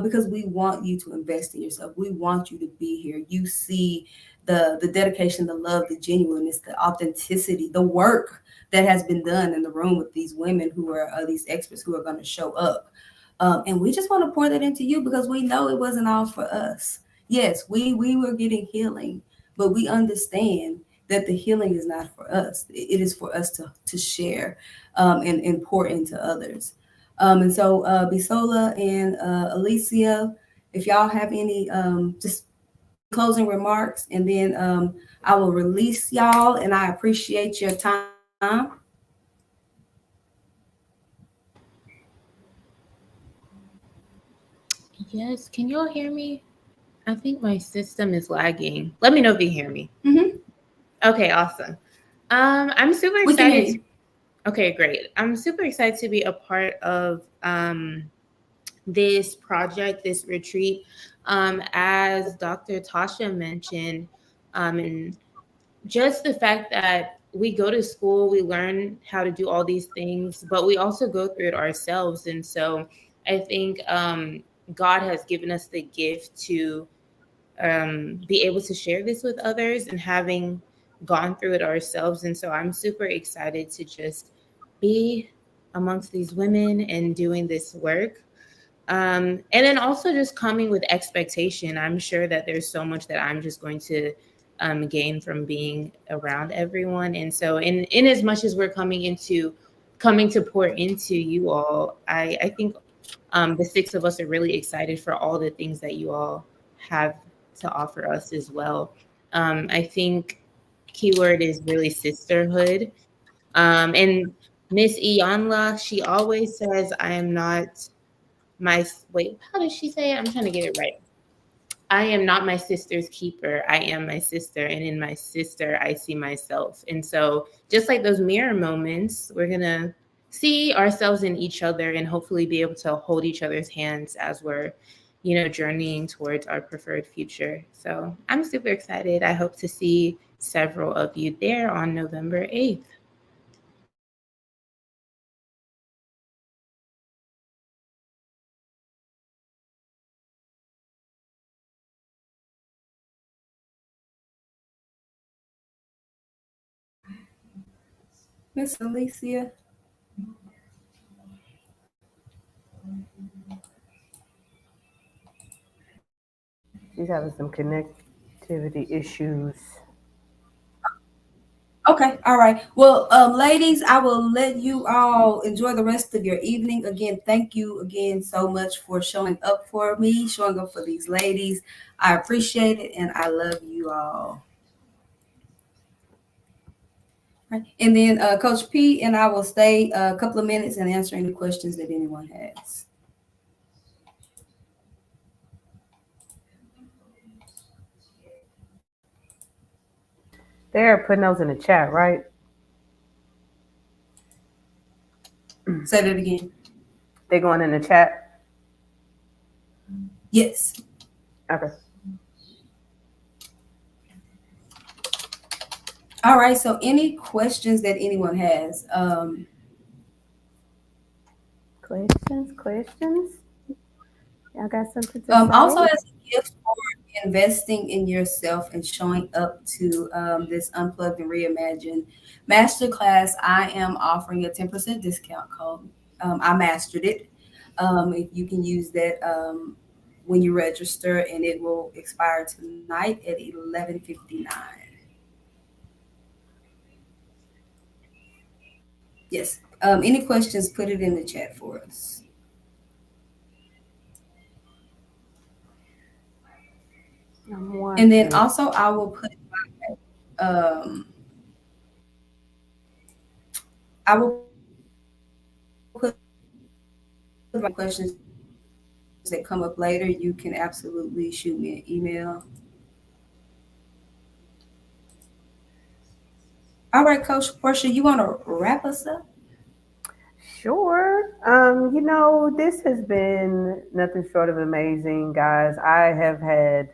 Because we want you to invest in yourself. We want you to be here. You see the dedication, the love, the genuineness, the authenticity, the work that has been done in the room with these women who are these experts who are going to show up. And we just want to pour that into you because we know it wasn't all for us. Yes, we were getting healing, but we understand that the healing is not for us. It is for us to share and pour into others. And so Bisola and Alicia, if y'all have any just closing remarks, and then I will release y'all. And I appreciate your time. Yes, can y'all hear me? I think my system is lagging. Let me know if you hear me. Mm-hmm. Okay, awesome. I'm super We can hear excited. you. Okay, great. I'm super excited to be a part of this project, this retreat. As Dr. Tasha mentioned, and just the fact that we go to school, we learn how to do all these things, but we also go through it ourselves. And so I think God has given us the gift to be able to share this with others and having gone through it ourselves. And so I'm super excited to just be amongst these women and doing this work. And then also just coming with expectation. I'm sure that there's so much that I'm just going to gain from being around everyone. And so in as much as we're coming to pour into you all, I think the six of us are really excited for all the things that you all have to offer us as well. I think keyword is really sisterhood. And Miss Iyanla, she always says, I am not my, wait, how does she say it? I'm trying to get it right. I am not my sister's keeper. I am my sister. And in my sister, I see myself. And so, just like those mirror moments, we're going to see ourselves in each other and hopefully be able to hold each other's hands as we're, journeying towards our preferred future. So, I'm super excited. I hope to see several of you there on November 8th. Miss Alicia. She's having some connectivity issues. Okay, all right. Well, ladies, I will let you all enjoy the rest of your evening. Again, thank you again so much for showing up for me, showing up for these ladies. I appreciate it and I love you all. Right. And then Coach P and I will stay a couple of minutes and answer any questions that anyone has. They're putting those in the chat, right? Say that again. They're going in the chat. Yes. Okay. All right. So, any questions that anyone has? Questions? Y'all got something to say? Also, as a gift for investing in yourself and showing up to this Unplugged and Reimagine Masterclass, I am offering a 10% discount code. I mastered it. If you can use that when you register, and it will expire tonight at 11:59. Yes. Any questions? Put it in the chat for us. And then also, I will put um, I will put my questions that come up later. You can absolutely shoot me an email. All right, Coach Portia, you want to wrap us up? Sure. This has been nothing short of amazing, guys. I have had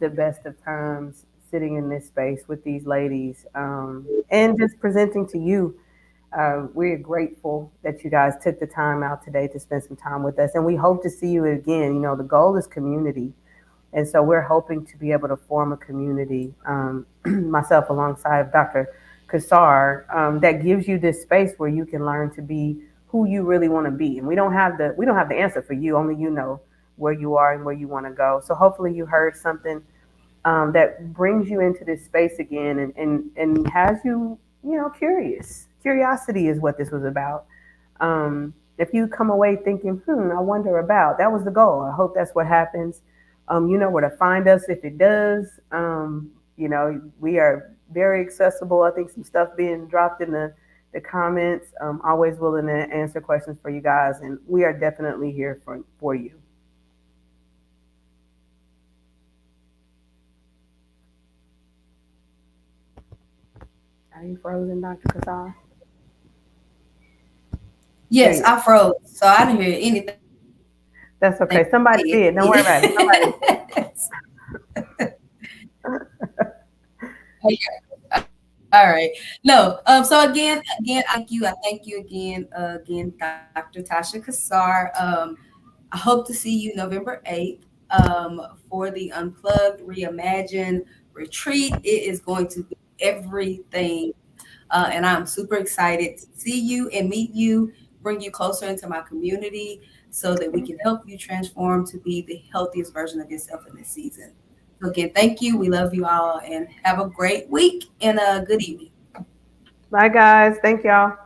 the best of times sitting in this space with these ladies and just presenting to you. We're grateful that you guys took the time out today to spend some time with us, and we hope to see you again. The goal is community. And so we're hoping to be able to form a community, myself alongside Dr. Kassar, that gives you this space where you can learn to be who you really want to be. And we don't have the answer for you. Only you know where you are and where you want to go. So hopefully you heard something that brings you into this space again and has you, curious. Curiosity is what this was about. If you come away thinking, I wonder about, that was the goal. I hope that's what happens. You know where to find us if it does. We are very accessible. I think some stuff being dropped in the comments. Always willing to answer questions for you guys, and we are definitely here for you. Are you frozen, Dr. Kassar? Yes, I froze, so I didn't hear anything. That's okay. Somebody did. Don't worry about it. Somebody. Okay. All right. No. So again, I thank you again, Dr. Tasha Kassar. I hope to see you November 8th for the Unplugged Reimagine Retreat. It is going to be everything. And I'm super excited to see you and meet you, bring you closer into my community so that we can help you transform to be the healthiest version of yourself in this season. So, again, thank you. We love you all and have a great week and a good evening. Bye, guys. Thank y'all.